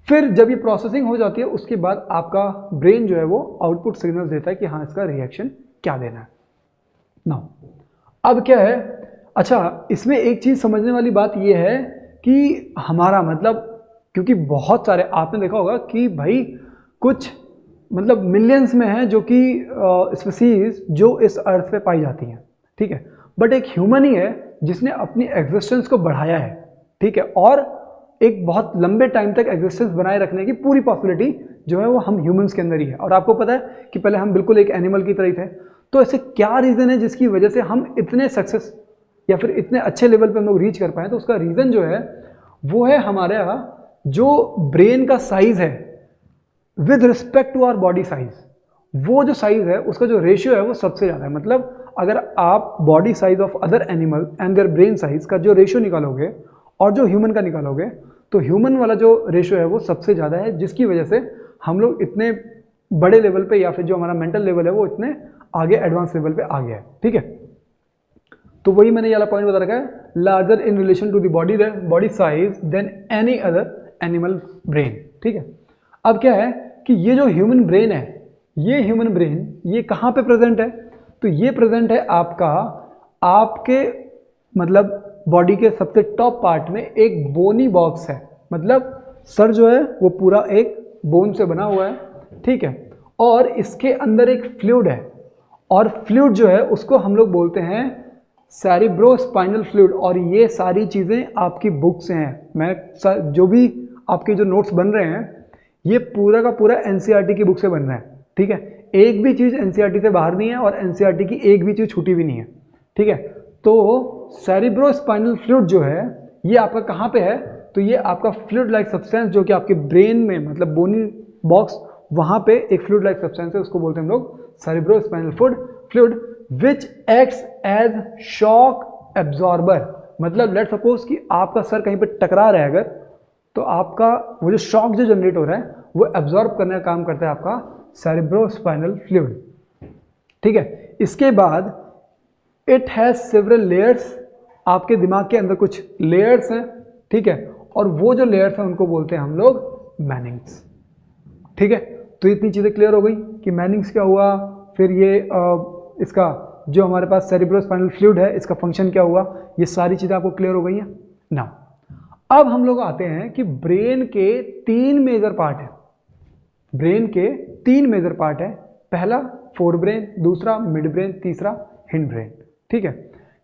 Speaker 2: फिर जब ये प्रोसेसिंग हो जाती है उसके बाद आपका ब्रेन जो है वो आउटपुट सिग्नल देता है कि हाँ इसका रिएक्शन क्या देना है। नाउ अब क्या है, अच्छा, इसमें एक चीज़ समझने वाली बात ये है कि हमारा मतलब, क्योंकि बहुत सारे आपने देखा होगा कि भाई कुछ मतलब मिलियंस में है जो कि स्पीसीज जो इस अर्थ पे पाई जाती हैं, ठीक है, बट एक ह्यूमन ही है जिसने अपनी एग्जिस्टेंस को बढ़ाया है, ठीक है, और एक बहुत लंबे टाइम तक एग्जिस्टेंस बनाए रखने की पूरी पॉसिबिलिटी जो है वो हम ह्यूमंस के अंदर ही है। और आपको पता है कि पहले हम बिल्कुल एक एनिमल की तरह ही थे। तो ऐसे क्या रीज़न है जिसकी वजह से हम इतने सक्सेस या फिर इतने अच्छे लेवल पे हम लोग रीच कर पाए? तो उसका रीज़न जो है वो है हमारे यहाँ जो ब्रेन का साइज है with respect to our body size, वो जो साइज है उसका जो रेशियो है वो सबसे ज़्यादा है। मतलब अगर आप body size of other animal and their brain size का जो रेशियो निकालोगे और जो ह्यूमन का निकालोगे तो ह्यूमन वाला जो रेशियो है वो सबसे ज़्यादा है, जिसकी वजह से हम लोग इतने बड़े लेवल पे या फिर जो हमारा मेंटल लेवल है वो इतने आगे एडवांस लेवल पे आ गया है, ठीक है। तो वही मैंने ये वाला पॉइंट बता रखा है, larger in relation to the body size than any other animal brain, ठीक है। अब क्या है कि ये जो ह्यूमन ब्रेन है, ये ह्यूमन ब्रेन ये कहाँ पे प्रेजेंट है? तो ये प्रेजेंट है आपके मतलब बॉडी के सबसे टॉप पार्ट में एक बोनी बॉक्स है। मतलब सर जो है वो पूरा एक बोन से बना हुआ है, ठीक है, और इसके अंदर एक फ्लूइड है, और फ्लूइड जो है उसको हम लोग बोलते हैं सेरिब्रोस्पाइनल फ्लूइड। और ये सारी चीज़ें आपकी बुक से हैं। मैं जो भी आपके जो नोट्स बन रहे हैं ये पूरा का पूरा एनसीईआरटी की बुक से बन रहा है, ठीक है। एक भी चीज़ एनसीईआरटी से बाहर नहीं है और एनसीईआरटी की एक भी चीज़ छूटी भी नहीं है, ठीक है। तो सेरिब्रोस्पाइनल फ्लूइड जो है ये आपका कहाँ पे है? तो ये आपका फ्लूइड लाइक सब्सटेंस जो कि आपके ब्रेन में मतलब बोनी बॉक्स वहाँ पे एक फ्लूइड लाइक सब्सटेंस है, उसको बोलते हैं हम लोग cerebrospinal fluid which acts as shock absorber. मतलब लेट सपोज कि आपका सर कहीं पे टकरा रहा है अगर, तो आपका वो जो शॉक जो जनरेट हो रहा है वो एब्जॉर्ब करने का काम करता है आपका सेरिब्रोस्पाइनल फ्लूइड, ठीक है। इसके बाद इट हैज़ सेवरल लेयर्स, आपके दिमाग के अंदर कुछ लेयर्स हैं, ठीक है, और वो जो लेयर्स हैं उनको बोलते हैं हम लोग मैनिंग्स, ठीक है। तो इतनी चीज़ें क्लियर हो गई कि मैनिंग्स क्या हुआ, फिर ये इसका जो हमारे पास सेरिब्रोस्पाइनल फ्लूइड है इसका फंक्शन क्या हुआ, ये सारी चीज़ें आपको क्लियर हो गई हैं ना। अब हम लोग आते हैं कि ब्रेन के 3 मेजर पार्ट है। ब्रेन के 3 मेजर पार्ट है, पहला फोर ब्रेन, दूसरा मिड ब्रेन, तीसरा हिंड ब्रेन, ठीक है।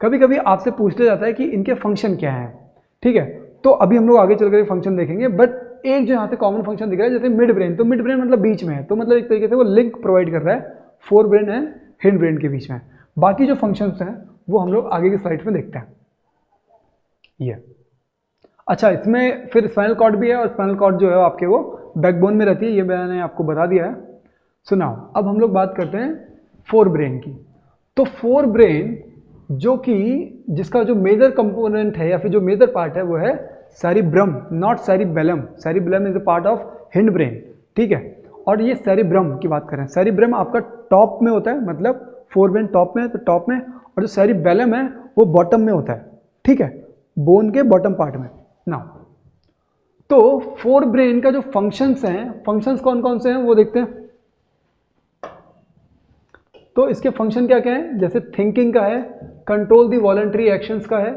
Speaker 2: कभी कभी आपसे पूछ लिया जाता है कि इनके फंक्शन क्या हैं, ठीक है। तो अभी हम लोग आगे चलकर फंक्शन देखेंगे, बट एक जो यहाँ से कॉमन फंक्शन दिख रहा है जैसे मिड ब्रेन, तो मिड ब्रेन मतलब बीच में है, तो मतलब एक तरीके से वो लिंक प्रोवाइड कर रहा है fore brain and hind brain के बीच में। बाकी जो फंक्शंस हैं वो हम लोग आगे की स्लाइड्स में देखते हैं। ये अच्छा, इसमें फिर स्पाइनल कॉर्ड भी है, और स्पाइनल कॉर्ड जो है आपके वो बैकबोन में रहती है, ये मैंने आपको बता दिया है। सुनाओ, अब हम लोग बात करते हैं फोर ब्रेन की। तो फोर ब्रेन जो कि जिसका जो मेजर कंपोनेंट है या फिर जो मेजर पार्ट है वो है cerebrum, not cerebellum. Cerebellum is a part of hind brain, ठीक है। और ये सेरिब्रम की बात करें, सेरिब्रम आपका टॉप में होता है, मतलब फोर ब्रेन टॉप में है तो टॉप में, और जो सेरिबेलम है वो बॉटम में होता है, ठीक है, बोन के बॉटम पार्ट में ना। तो फोर ब्रेन का जो फंक्शंस हैं, फंक्शंस कौन कौन से हैं वो देखते हैं। तो इसके फंक्शन क्या क्या है? जैसे थिंकिंग का है, कंट्रोल दी वॉलंटरी एक्शंस का है,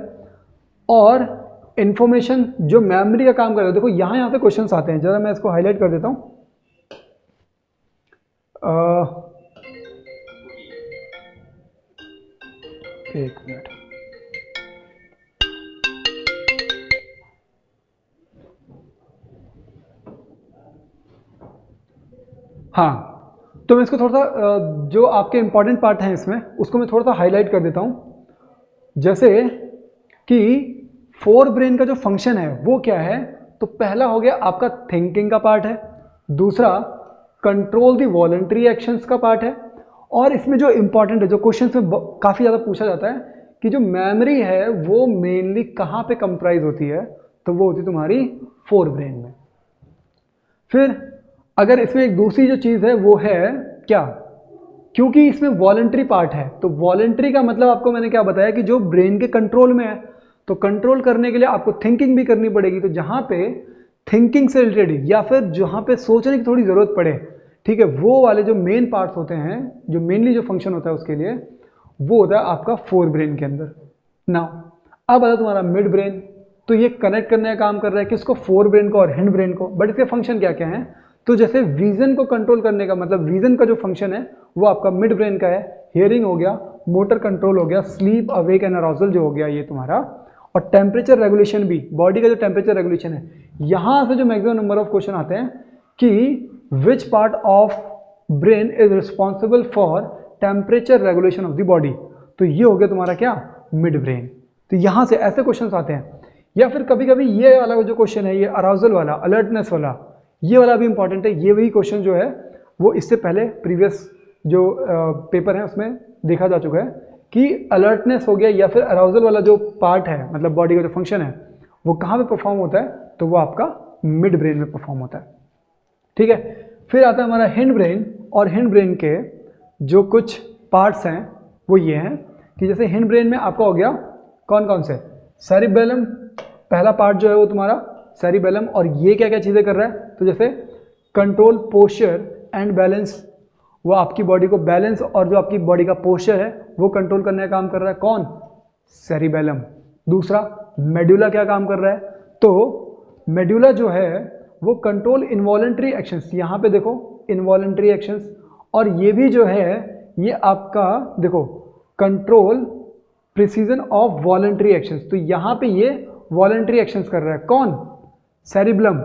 Speaker 2: और इंफॉर्मेशन जो मेमोरी का काम कर रहा है। देखो यहाँ पे क्वेश्चंस आते हैं, जरा मैं इसको हाईलाइट कर देता हूँ। एक मिनट, हाँ, तो मैं इसको थोड़ा सा जो आपके इंपॉर्टेंट पार्ट हैं इसमें उसको मैं थोड़ा सा हाईलाइट कर देता हूँ। जैसे कि फोर ब्रेन का जो फंक्शन है वो क्या है, तो पहला हो गया आपका थिंकिंग का पार्ट है, दूसरा कंट्रोल दी वॉलंटरी एक्शंस का पार्ट है, और इसमें जो इंपॉर्टेंट है, जो क्वेश्चन में काफ़ी ज़्यादा पूछा जाता है कि जो मेमोरी है वो मेनली कहाँ पे कंप्राइज होती है, तो वो होती है तुम्हारी फोर ब्रेन में। फिर अगर इसमें एक दूसरी जो चीज़ है वो है क्या, क्योंकि इसमें वॉलंटरी पार्ट है, तो वॉलंटरी का मतलब आपको मैंने क्या बताया कि जो ब्रेन के कंट्रोल में है, तो कंट्रोल करने के लिए आपको थिंकिंग भी करनी पड़ेगी। तो जहाँ पे थिंकिंग से रिलेटेड या फिर जहाँ पे सोचने की थोड़ी ज़रूरत पड़े, ठीक है, वो वाले जो मेन पार्ट्स होते हैं, जो मेनली जो फंक्शन होता है उसके लिए, वो होता है आपका फोर ब्रेन के अंदर नाउ अब आता तुम्हारा मिड ब्रेन। तो ये कनेक्ट करने का काम कर रहा है किसको, फोर ब्रेन को और हिंड ब्रेन को। बट इसके फंक्शन क्या क्या हैं, तो जैसे विजन को कंट्रोल करने का मतलब विजन का जो फंक्शन है वो आपका मिड ब्रेन का है। हियरिंग हो गया, मोटर कंट्रोल हो गया, स्लीप अवेक एंड अराउजल जो हो गया ये तुम्हारा, और टेम्परेचर रेगुलेशन भी, बॉडी का जो टेम्परेचर रेगुलेशन है। यहाँ से जो मैक्सिमम नंबर ऑफ क्वेश्चन आते हैं कि विच part of brain is responsible for temperature regulation of the body. तो ये हो गया तुम्हारा क्या, मिड ब्रेन। तो यहाँ से ऐसे क्वेश्चन आते हैं। या फिर कभी कभी ये वाला जो क्वेश्चन है, ये अराउजल वाला, अलर्टनेस वाला, ये वाला भी इंपॉर्टेंट है। ये वही क्वेश्चन जो है वो इससे पहले प्रीवियस जो पेपर है उसमें देखा जा चुका है कि अलर्टनेस हो गया या फिर अराउजल वाला जो पार्ट है, मतलब बॉडी का जो फंक्शन है, वो कहाँ पे परफॉर्म होता है, तो वो आपका मिड ब्रेन में परफॉर्म होता है। ठीक है, फिर आता है हमारा हिंड ब्रेन। और हिंड ब्रेन के जो कुछ पार्ट्स हैं वो ये हैं कि जैसे हिंड ब्रेन में आपका हो गया कौन कौन से, सेरिबेलम, पहला पार्ट जो है वो तुम्हारा सेरिबेलम। और ये क्या क्या चीज़ें कर रहा है, तो जैसे कंट्रोल, पोस्चर एंड बैलेंस, वो आपकी बॉडी को बैलेंस और जो आपकी बॉडी का पोस्चर है वो कंट्रोल करने का काम कर रहा है, कौन, सेरिबेलम। दूसरा मेडुला क्या काम कर रहा है, तो मेडुला जो है वो कंट्रोल इनवॉलंटरी एक्शंस, यहाँ पे देखो इनवॉलंटरी एक्शंस। और ये भी जो है ये आपका देखो control precision of voluntary actions. तो यहाँ पे ये वॉलंटरी एक्शंस कर रहा है, कौन, सेरिबेलम।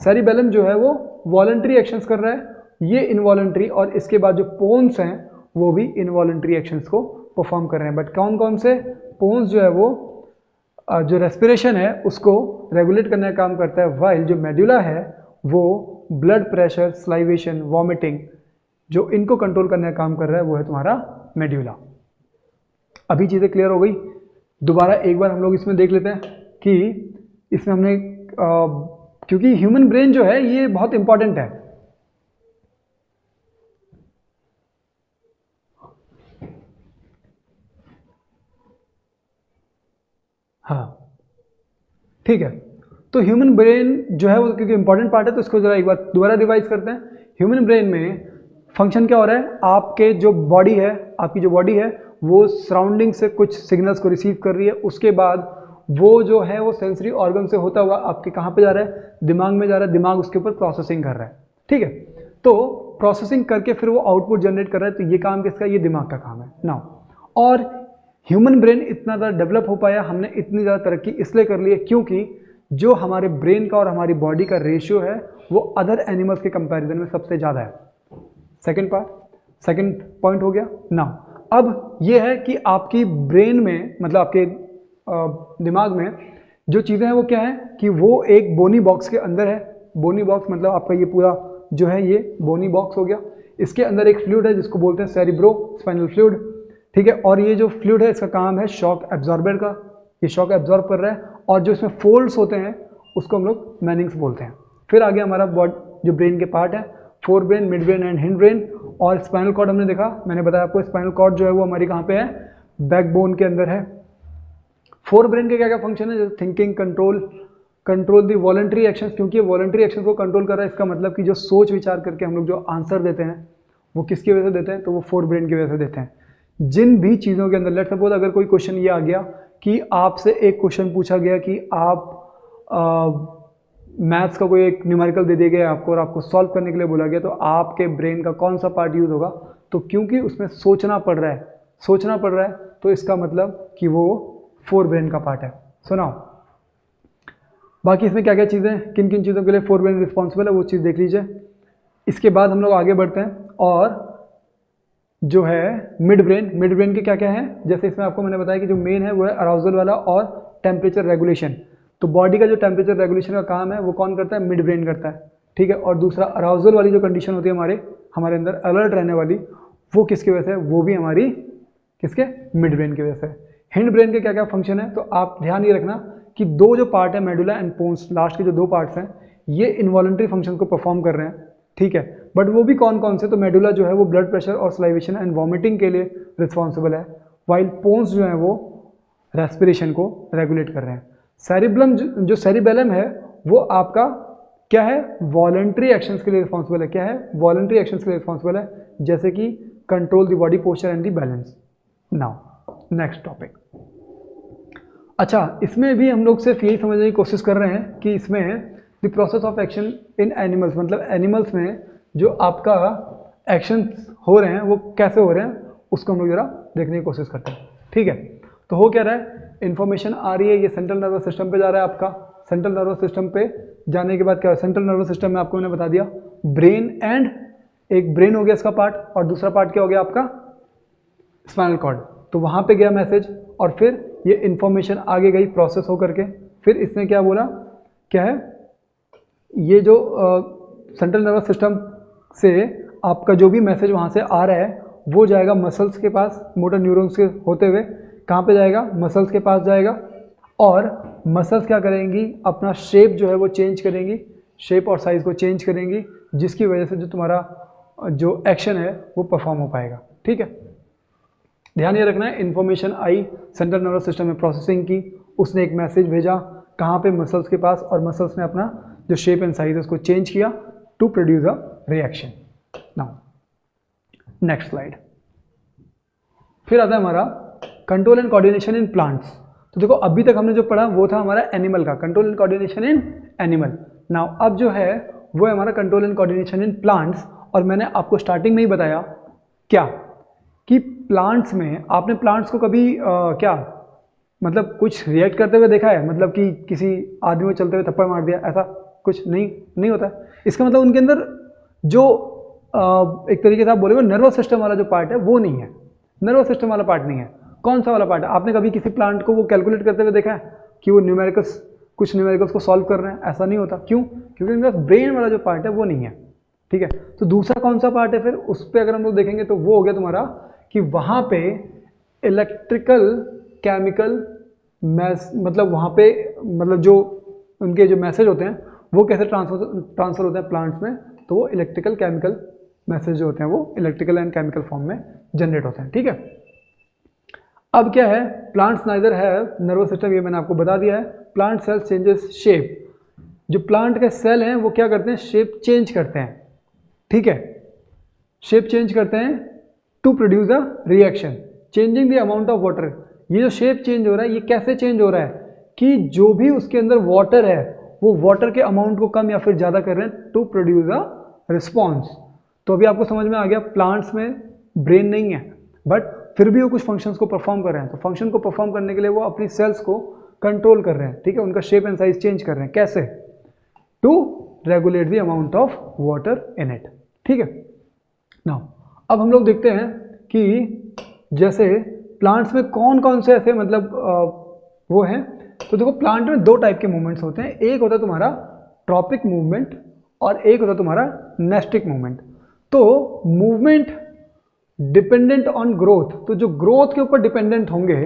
Speaker 2: सेरिबेलम जो है वो वॉलंटरी एक्शंस कर रहा है, ये इनवॉलंटरी। और इसके बाद जो पोन्स हैं वो भी इनवॉलंटरी एक्शंस को परफॉर्म कर रहे हैं। बट कौन कौन से, पोन्स जो है वो जो रेस्पिरेशन है उसको रेगुलेट करने का काम करता है, वाइल जो मेडुला है वो ब्लड प्रेशर, स्लाइवेशन, वॉमिटिंग, जो इनको कंट्रोल करने का काम कर रहा है वो है तुम्हारा मेडुला। अभी चीज़ें क्लियर हो गई। दोबारा एक बार हम लोग इसमें देख लेते हैं कि इसमें हमने क्योंकि ह्यूमन ब्रेन जो है ये बहुत इंपॉर्टेंट है। हाँ ठीक है, तो ह्यूमन ब्रेन जो है वो क्योंकि इंपॉर्टेंट पार्ट है तो इसको जरा एक बार दोबारा रिवाइज करते हैं। ह्यूमन ब्रेन में फंक्शन क्या हो रहा है, आपके जो बॉडी है, आपकी जो बॉडी है वो सराउंडिंग से कुछ सिग्नल्स को रिसीव कर रही है। उसके बाद वो जो है वो सेंसरी ऑर्गन से होता हुआ आपके कहाँ पे जा रहा है, दिमाग में जा रहा है। दिमाग उसके ऊपर प्रोसेसिंग कर रहा है। ठीक है, तो प्रोसेसिंग करके फिर वो आउटपुट जनरेट कर रहा है। तो ये काम किसका, ये दिमाग का काम है नाउ। और ह्यूमन ब्रेन इतना ज़्यादा डेवलप हो पाया, हमने इतनी ज़्यादा तरक्की इसलिए कर ली है क्योंकि जो हमारे ब्रेन का और हमारी बॉडी का रेशियो है वो अदर एनिमल्स के कंपैरिजन में सबसे ज़्यादा है। सेकंड पॉइंट हो गया नाउ। अब ये है कि आपकी ब्रेन में, मतलब आपके दिमाग में जो चीज़ें हैं वो क्या है कि वो एक बोनी बॉक्स के अंदर है। बोनी बॉक्स मतलब आपका ये पूरा जो है ये बोनी बॉक्स हो गया। इसके अंदर एक फ्लूइड है जिसको बोलते हैं सेरिब्रो स्पाइनल फ्लूइड। ठीक है, और ये जो फ्लूइड है इसका काम है शॉक एब्जॉर्बर का, ये शॉक एब्जॉर्ब कर रहा है। और जो इसमें फोल्ड्स होते हैं उसको हम लोग मैनिंग्स बोलते हैं। फिर आगे हमारा जो ब्रेन के पार्ट है, fore brain, mid brain and hind brain. और स्पाइनल कॉर्ड हमने देखा, मैंने बताया आपको स्पाइनल कॉर्ड जो है वो हमारी कहाँ पे है, बैकबोन के अंदर है। फोर ब्रेन के क्या क्या फंक्शन है, जैसे थिंकिंग, कंट्रोल दी वॉलंटरी एक्शंस, क्योंकि वॉलंटरी एक्शन को कंट्रोल कर रहा है। इसका मतलब कि जो सोच विचार करके हम लोग जो आंसर देते हैं वो किसकी वजह से देते हैं, तो वो फोर ब्रेन की वजह से देते हैं। जिन भी चीज़ों के अंदर, लेट्स सपोज अगर कोई क्वेश्चन ये आ गया कि आपसे एक क्वेश्चन पूछा गया कि आप मैथ्स का कोई एक न्यूमेरिकल दे दिया गया आपको और आपको सॉल्व करने के लिए बोला गया, तो आपके ब्रेन का कौन सा पार्ट यूज़ होगा, तो क्योंकि उसमें सोचना पड़ रहा है तो इसका मतलब कि वो फोर ब्रेन का पार्ट है। सुनाओ बाकी इसमें क्या क्या चीज़ें, किन किन चीज़ों के लिए फोर ब्रेन रिस्पॉन्सिबल है वो चीज़ देख लीजिए। इसके बाद हम लोग आगे बढ़ते हैं और जो है मिड ब्रेन के क्या क्या है, जैसे इसमें आपको मैंने बताया कि जो मेन है वो है अराउजल वाला और टेम्परेचर रेगुलेशन। तो बॉडी का जो टेम्परेचर रेगुलेशन का काम है वो कौन करता है, मिड ब्रेन करता है। ठीक है, और दूसरा अराउजल वाली जो कंडीशन होती है हमारे अंदर अलर्ट रहने वाली, वो किसकी वजह से है, वो भी हमारी किसके, मिड ब्रेन की वजह से। हिंड ब्रेन के क्या क्या फंक्शन है, तो आप ध्यान ये रखना कि दो जो पार्ट है मेडुला एंड पोन्स, लास्ट के जो दो पार्ट्स हैं ये इनवॉलंटरी फंक्शन को परफॉर्म कर रहे हैं। ठीक है, बट वो भी कौन कौन से, तो मेडुला जो है वो ब्लड प्रेशर और स्लाइवेशन एंड वॉमिटिंग के लिए रिस्पॉन्सिबल है, वाइल पोन्स जो है वो रेस्पिरेशन को रेगुलेट कर रहे हैं। सेरिब्लम जो सेरिबेलम है वो आपका क्या है, वॉलंटरी एक्शंस के लिए रिस्पॉन्सिबल है। क्या है, वॉलंटरी एक्शंस के लिए रिस्पॉन्सिबल है, जैसे कि control the body posture and the balance. Now next topic, अच्छा, इसमें भी हम लोग सिर्फ यही समझने की कोशिश कर रहे हैं कि इसमें the process of action in animals, मतलब एनिमल्स में जो आपका एक्शन हो रहे हैं वो कैसे हो रहे हैं उसको हम लोग जरा देखने की कोशिश करते हैं। ठीक है, तो हो क्या रहा है, इन्फॉर्मेशन आ रही है, ये सेंट्रल नर्वस सिस्टम पे जा रहा है आपका। सेंट्रल नर्वस सिस्टम पे जाने के बाद क्या है, सेंट्रल नर्वस सिस्टम में आपको मैंने बता दिया ब्रेन एंड, एक ब्रेन हो गया इसका पार्ट, और दूसरा पार्ट क्या हो गया आपका स्पाइनल कॉर्ड। तो वहाँ पे गया मैसेज और फिर ये इन्फॉर्मेशन आगे गई प्रोसेस हो करके। फिर इसने क्या बोला, क्या है, ये जो सेंट्रल नर्वस सिस्टम से आपका जो भी मैसेज वहाँ से आ रहा है वो जाएगा मसल्स के पास, मोटर न्यूरॉन्स के होते हुए कहाँ पे जाएगा, मसल्स के पास जाएगा। और मसल्स क्या करेंगी, अपना शेप जो है वो चेंज करेंगी, शेप और साइज़ को चेंज करेंगी, जिसकी वजह से जो तुम्हारा जो एक्शन है वो परफॉर्म हो पाएगा। ठीक है, ध्यान ये रखना है, इन्फॉर्मेशन आई सेंट्रल नर्वस सिस्टम में प्रोसेसिंग की, उसने एक मैसेज भेजा कहाँ पे, मसल्स के पास, और मसल्स ने अपना जो शेप एंड साइज है उसको चेंज किया to produce a reaction. Now next slide, फिर आता है हमारा control and coordination in plants. तो देखो अभी तक हमने जो पढ़ा वो था हमारा एनिमल का, control and coordination in animal. Now अब जो है वो है हमारा control and coordination in plants. और मैंने आपको स्टार्टिंग में ही बताया क्या कि प्लांट्स में, आपने प्लांट्स को कभी क्या मतलब कुछ रिएक्ट करते हुए देखा है, मतलब कि किसी आदमी को चलते हुए थप्पड़ मार दिया, ऐसा कुछ नहीं होता है। इसका मतलब उनके अंदर जो एक तरीके से आप बोलेंगे नर्वस सिस्टम वाला जो पार्ट है वो नहीं है, नर्वस सिस्टम वाला पार्ट नहीं है। कौन सा वाला पार्ट है, आपने कभी किसी प्लांट को वो कैलकुलेट करते हुए देखा है कि वो न्यूमेरिकल्स, कुछ न्यूमेरिकल्स को सॉल्व कर रहे हैं, ऐसा नहीं होता। क्यों? क्योंकि उनके पास ब्रेन वाला जो पार्ट है वो नहीं है। ठीक है, तो दूसरा कौन सा पार्ट है फिर, उस पर अगर हम लोग देखेंगे तो वो हो गया तुम्हारा कि वहाँ पे इलेक्ट्रिकल केमिकल मतलब वहाँ पे मतलब जो उनके जो मैसेज होते हैं वो कैसे ट्रांसफर होते हैं प्लांट्स में, तो वो इलेक्ट्रिकल केमिकल मैसेज जो होते हैं वो इलेक्ट्रिकल एंड केमिकल फॉर्म में जनरेट होते हैं। ठीक है, अब क्या है, प्लांट्स नाइदर है नर्वस सिस्टम, ये मैंने आपको बता दिया है। प्लांट सेल चेंजेस शेप, जो प्लांट के सेल हैं वो क्या करते हैं, शेप चेंज करते हैं। ठीक है, शेप चेंज करते हैं to produce a reaction, changing the amount of water. ये जो शेप चेंज हो रहा है ये कैसे चेंज हो रहा है कि जो भी उसके अंदर वाटर है वो वाटर के अमाउंट को कम या फिर ज़्यादा कर रहे हैं टू प्रोड्यूस अ रिस्पॉन्स। तो अभी आपको समझ में आ गया, प्लांट्स में ब्रेन नहीं है बट फिर भी वो कुछ फंक्शंस को परफॉर्म कर रहे हैं। तो फंक्शन को परफॉर्म करने के लिए वो अपनी सेल्स को कंट्रोल कर रहे हैं। ठीक है, उनका शेप एंड साइज चेंज कर रहे हैं, कैसे, to regulate the amount of water in it. ठीक है, नाउ अब हम लोग देखते हैं कि जैसे प्लांट्स में कौन कौन से ऐसे मतलब वो हैं। तो देखो प्लांट में दो टाइप के मूवमेंट्स होते हैं, एक होता है तुम्हारा ट्रॉपिक मूवमेंट और एक होता है तुम्हारा नेस्टिक मूवमेंट। तो मूवमेंट डिपेंडेंट ऑन ग्रोथ, तो जो ग्रोथ के ऊपर डिपेंडेंट होंगे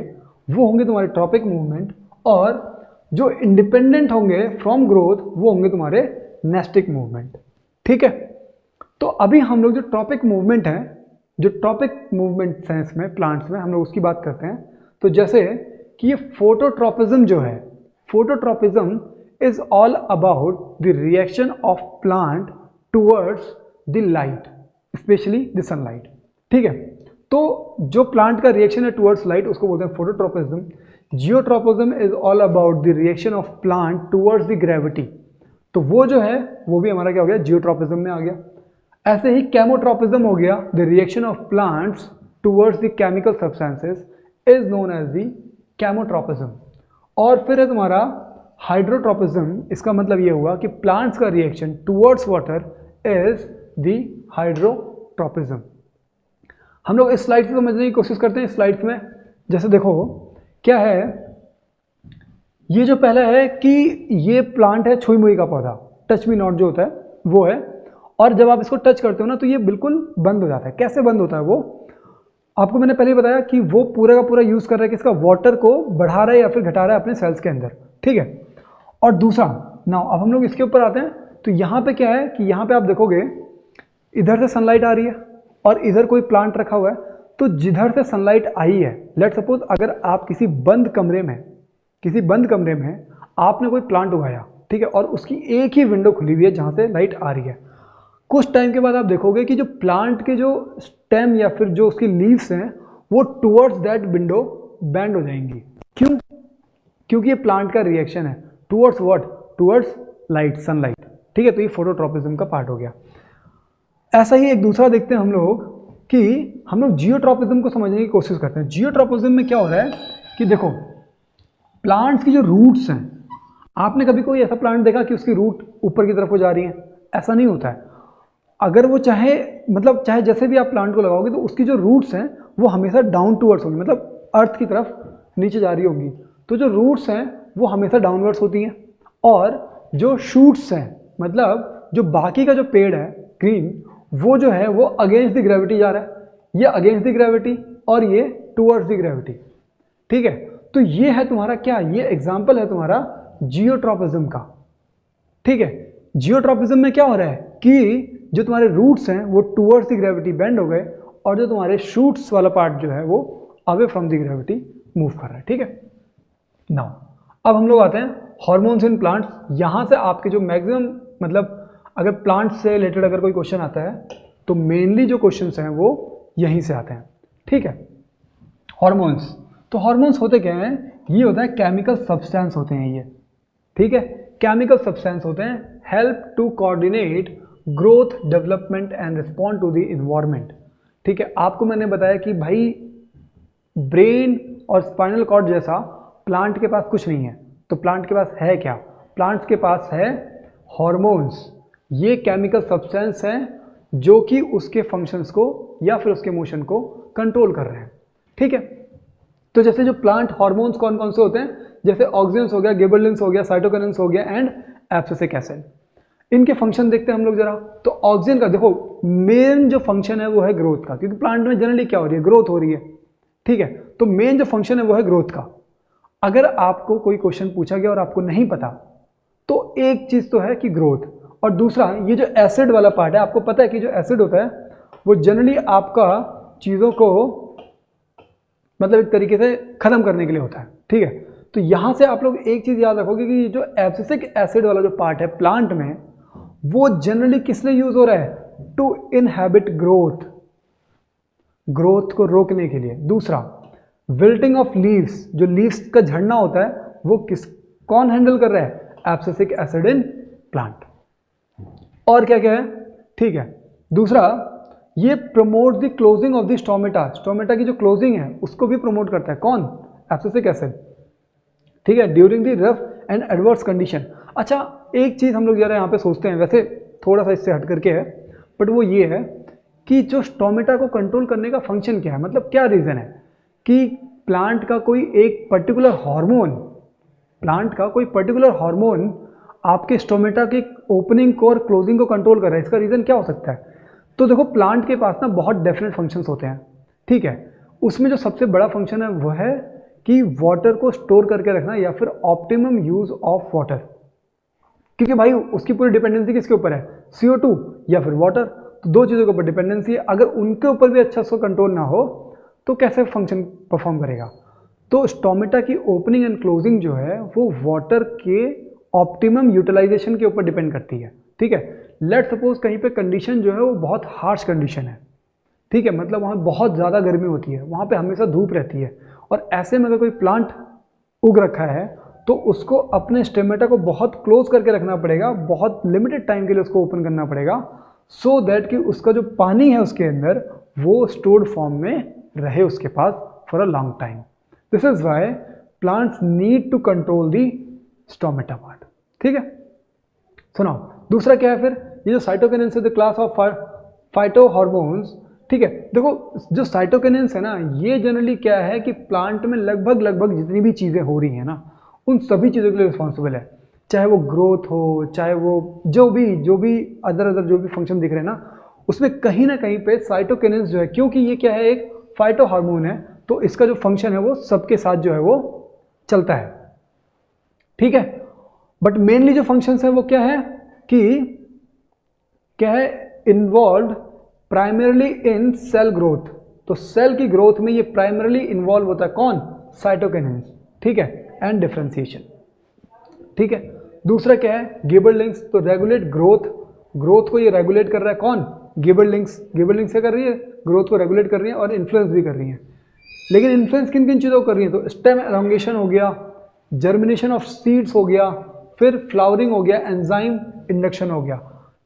Speaker 2: वो होंगे तुम्हारे ट्रॉपिक मूवमेंट, और जो इंडिपेंडेंट होंगे फ्रॉम ग्रोथ वो होंगे तुम्हारे नेस्टिक मूवमेंट। ठीक है, तो अभी हम लोग जो ट्रॉपिक मूवमेंट है, जो ट्रॉपिक मूवमेंट है इसमें प्लांट्स में, हम लोग उसकी बात करते हैं। तो जैसे कि ये फोटोट्रॉपिज्म जो है, phototropism is all about the reaction of plant towards the light, specially the sunlight. ठीक है, तो जो प्लांट का रिएक्शन है टूवर्ड्स लाइट उसको बोलते हैं phototropism. Geotropism is all about the reaction of plant towards the gravity, तो वो जो है वो भी हमारा क्या हो गया, जियोट्रॉपिज्म में आ गया। ऐसे ही केमोट्रॉपिज्म हो गया, the reaction of plants towards the chemical substances is known as the chemotropism. और फिर है तुम्हारा हाइड्रोट्रॉपिज्म, इसका मतलब ये हुआ कि प्लांट्स का reaction towards water is the hydrotropism. हम लोग इस स्लाइड से समझने की कोशिश करते हैं। इस स्लाइड्स में जैसे देखो क्या है, ये जो पहला है कि ये प्लांट है छुई मुई का पौधा, टच मी नॉट जो होता है वो है, और जब आप इसको टच करते हो ना तो ये बिल्कुल बंद हो जाता है। कैसे बंद होता है वो आपको मैंने पहले ही बताया कि वो पूरा का पूरा यूज़ कर रहा है, किसका, वाटर को बढ़ा रहा है या फिर घटा रहा है अपने सेल्स के अंदर। ठीक है, और दूसरा नाउ अब हम लोग इसके ऊपर आते हैं। तो यहाँ पे क्या है कि यहाँ पे आप देखोगे इधर से सनलाइट आ रही है और इधर कोई प्लांट रखा हुआ है, तो जिधर से सनलाइट आई है, लेट सपोज अगर आप किसी बंद कमरे में आपने कोई प्लांट उगाया, ठीक है, और उसकी एक ही विंडो खुली हुई है जहाँ से लाइट आ रही है, कुछ टाइम के बाद आप देखोगे कि जो प्लांट के जो स्टेम या फिर जो उसकी लीव्स हैं वो टुवर्ड्स दैट विंडो बेंड हो जाएंगी। क्यों? क्योंकि ये प्लांट का रिएक्शन है towards what, towards light, sunlight. ठीक है, तो ये फोटोट्रोपिज्म का पार्ट हो गया। ऐसा ही एक दूसरा देखते हैं हम लोग कि हम लोग जियोट्रोपिज्म को समझने की कोशिश करते हैं। जियोट्रोपिज्म में क्या हो रहा है कि देखो प्लांट्स की जो रूट्स हैं, आपने कभी कोई ऐसा प्लांट देखा कि उसकी रूट ऊपर की तरफ को जा रही है? ऐसा नहीं होता है। अगर वो चाहे मतलब चाहे जैसे भी आप प्लांट को लगाओगे तो उसकी जो रूट्स हैं वो हमेशा डाउन टूवर्ड्स होंगी, मतलब अर्थ की तरफ नीचे जा रही होगी। तो जो रूट्स हैं वो हमेशा डाउनवर्ड्स होती हैं, और जो शूट्स हैं मतलब जो बाकी का जो पेड़ है ग्रीन, वो जो है वो अगेंस्ट द ग्रेविटी जा रहा है, ये अगेंस्ट द ग्रेविटी और ये टूवर्ड्स द ग्रेविटी। ठीक है, तो ये है तुम्हारा क्या, ये एग्जाम्पल है तुम्हारा जियोट्रोपिज्म का। ठीक है, जियोट्रोपिज्म में क्या हो रहा है कि जो तुम्हारे रूट्स हैं वो टूवर्ड्स द ग्रेविटी बेंड हो गए, और जो तुम्हारे शूट्स वाला पार्ट जो है वो away from the gravity move कर रहा है। ठीक है, नाउ अब हम लोग आते हैं हॉर्मोन्स इन प्लांट्स। यहाँ से आपके जो मैक्सिमम मतलब अगर प्लांट्स से रिलेटेड अगर कोई क्वेश्चन आता है तो मेनली जो क्वेश्चंस हैं वो यहीं से आते हैं। ठीक है, हॉर्मोन्स, तो हॉर्मोन्स होते क्या हैं? ये होता है केमिकल सब्सटेंस होते हैं ये। ठीक है, केमिकल सब्सटेंस होते हैं, help to coordinate growth, development and respond to the environment. ठीक है, आपको मैंने बताया कि भाई ब्रेन और स्पाइनल कॉर्ड जैसा प्लांट के पास कुछ नहीं है, तो प्लांट के पास है क्या? प्लांट्स के पास है हॉर्मोन्स। ये केमिकल सब्सटेंस हैं जो कि उसके फंक्शंस को या फिर उसके मोशन को कंट्रोल कर रहे हैं। ठीक है, तो जैसे जो प्लांट हॉर्मोन्स कौन कौन से होते हैं, जैसे ऑक्सिन्स हो गया, गिबरेलिंस हो गया, साइटोकिनिन्स हो गया एंड एब्सिसिक एसिड। इनके फंक्शन देखते हैं हम लोग जरा। तो ऑक्सिन का देखो मेन जो फंक्शन है वो है ग्रोथ का, क्योंकि प्लांट में जनरली क्या हो रही है, ग्रोथ हो रही है। ठीक है, तो मेन जो फंक्शन है वो है ग्रोथ का। अगर आपको कोई क्वेश्चन पूछा गया और आपको नहीं पता तो एक चीज तो है कि ग्रोथ, और दूसरा ये जो एसिड वाला पार्ट है, आपको पता है कि जो एसिड होता है वो जनरली आपका चीज़ों को मतलब एक तरीके से ख़त्म करने के लिए होता है। ठीक है, तो यहाँ से आप लोग एक चीज़ याद रखोगे कि जो एब्सिसिक एसिड वाला जो पार्ट है प्लांट में, वो जनरली किस लिए यूज़ हो रहा है? टू इनहैबिट ग्रोथ, ग्रोथ को रोकने के लिए। दूसरा विल्टिंग ऑफ लीव्स, जो लीव्स का झड़ना होता है वो कौन हैंडल कर रहा है? Abscisic acid in plant. और क्या क्या है? ठीक है, दूसरा ये promote the closing of the stomata, stomata की जो क्लोजिंग है उसको भी प्रमोट करता है कौन? Abscisic acid. ठीक है, during the rough and adverse condition. अच्छा, एक चीज़ हम लोग जरा यहाँ पे सोचते हैं, वैसे थोड़ा सा इससे हट करके है, बट वो ये है कि जो स्टोमेटा को कंट्रोल करने का फंक्शन क्या है, मतलब क्या रीज़न है कि प्लांट का कोई एक पर्टिकुलर हार्मोन, प्लांट का कोई पर्टिकुलर हार्मोन आपके स्टोमेटा के ओपनिंग को और क्लोजिंग को कंट्रोल कर रहा है। इसका रीज़न क्या हो सकता है? तो देखो प्लांट के पास ना बहुत डेफिनेट फंक्शंस होते हैं। ठीक है, उसमें जो सबसे बड़ा फंक्शन है वो है कि वाटर को स्टोर करके रखना या फिर ऑप्टिमम यूज ऑफ वाटर, क्योंकि भाई उसकी पूरी डिपेंडेंसी किसके ऊपर है? CO2 या फिर वाटर। तो दो चीज़ों के ऊपर डिपेंडेंसी है, अगर उनके ऊपर भी अच्छा सा कंट्रोल ना हो तो कैसे फंक्शन परफॉर्म करेगा? तो स्टोमेटा की ओपनिंग एंड क्लोजिंग जो है वो वाटर के ऑप्टिमम यूटिलाइजेशन के ऊपर डिपेंड करती है। ठीक है, लेट सपोज कहीं पे कंडीशन जो है वो बहुत हार्श कंडीशन है। ठीक है, मतलब वहाँ बहुत ज़्यादा गर्मी होती है, वहाँ पे हमेशा धूप रहती है, और ऐसे में अगर कोई प्लांट उग रखा है तो उसको अपने स्टोमेटा को बहुत क्लोज करके रखना पड़ेगा, बहुत लिमिटेड टाइम के लिए उसको ओपन करना पड़ेगा, सो दैट कि उसका जो पानी है उसके अंदर वो स्टोर्ड फॉर्म में रहे उसके पास for a long time. This is why plants need to control the stomata part. ठीक है, सुनो दूसरा क्या है फिर? ये जो साइटोकिनिन्स है the class of phyto hormones. ठीक है, देखो जो साइटोकिनिन्स है ना, ये जनरली क्या है कि प्लांट में लगभग जितनी भी चीज़ें हो रही हैं ना, उन सभी चीज़ों के लिए रिस्पॉन्सिबल है, चाहे वो ग्रोथ हो, चाहे वो जो भी अदर जो भी फंक्शन दिख रहे हैं ना, उसमें कहीं ना कहीं पे साइटोकिनिन्स जो है, क्योंकि ये क्या है एक फाइटो हार्मोन है, तो इसका जो फंक्शन है वो सबके साथ जो है वो चलता है। ठीक है, बट मेनली जो फंक्शंस है वो क्या है कि क्या है? Involve primarily in cell growth. तो सेल की ग्रोथ में ये प्राइमरली इन्वॉल्व होता है कौन? साइटोकिनिन्स। ठीक है, एंड डिफरेंशिएशन। ठीक है, दूसरा क्या है? गिबरलिंक्स। तो रेगुलेट ग्रोथ, ग्रोथ को ये रेगुलेट कर रहा है कौन? गिबरलिंक्स। गिबरलिंक्स क्या कर रही है? ग्रोथ को रेगुलेट कर रही है और इन्फ्लुएंस भी कर रही है। लेकिन इन्फ्लुएंस किन किन चीज़ों को कर रही है? तो स्टेम एलोंगेशन हो गया, जर्मिनेशन ऑफ सीड्स हो गया, फिर फ्लावरिंग हो गया, एंजाइम इंडक्शन हो गया,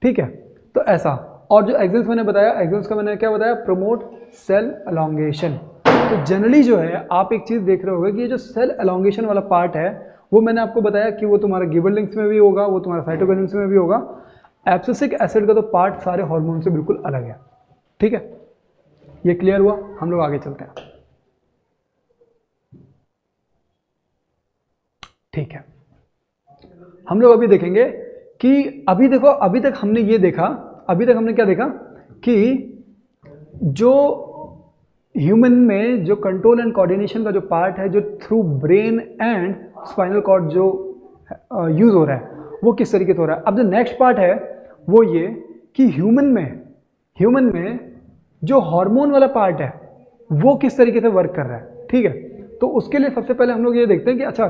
Speaker 2: ठीक है। तो ऐसा, और जो एग्जाम्स मैंने बताया, एग्जाम्स का मैंने क्या बताया, प्रमोट सेल एलोंगेशन। तो जनरली जो है आप एक चीज़ देख रहे होगे कि ये जो सेल एलोंगेशन वाला पार्ट है वो मैंने आपको बताया कि वो तुम्हारा गिबरेलिंक्स में भी होगा, वो तुम्हारा साइटोकिन्सिस में भी होगा। एब्सिसिक एसिड का तो पार्ट सारे हार्मोन से बिल्कुल अलग है, ठीक है। ये क्लियर हुआ, हम लोग आगे चलते हैं, ठीक है। हम लोग अभी देखेंगे कि अभी देखो, अभी तक हमने ये देखा, अभी तक हमने क्या देखा कि जो ह्यूमन में जो कंट्रोल एंड कोऑर्डिनेशन का जो पार्ट है, जो through brain and spinal cord जो यूज हो रहा है, वो किस तरीके से हो रहा है। अब जो नेक्स्ट पार्ट है वो ये कि ह्यूमन में जो हार्मोन वाला पार्ट है वो किस तरीके से वर्क कर रहा है, ठीक है। तो उसके लिए सबसे पहले हम लोग ये देखते हैं कि अच्छा,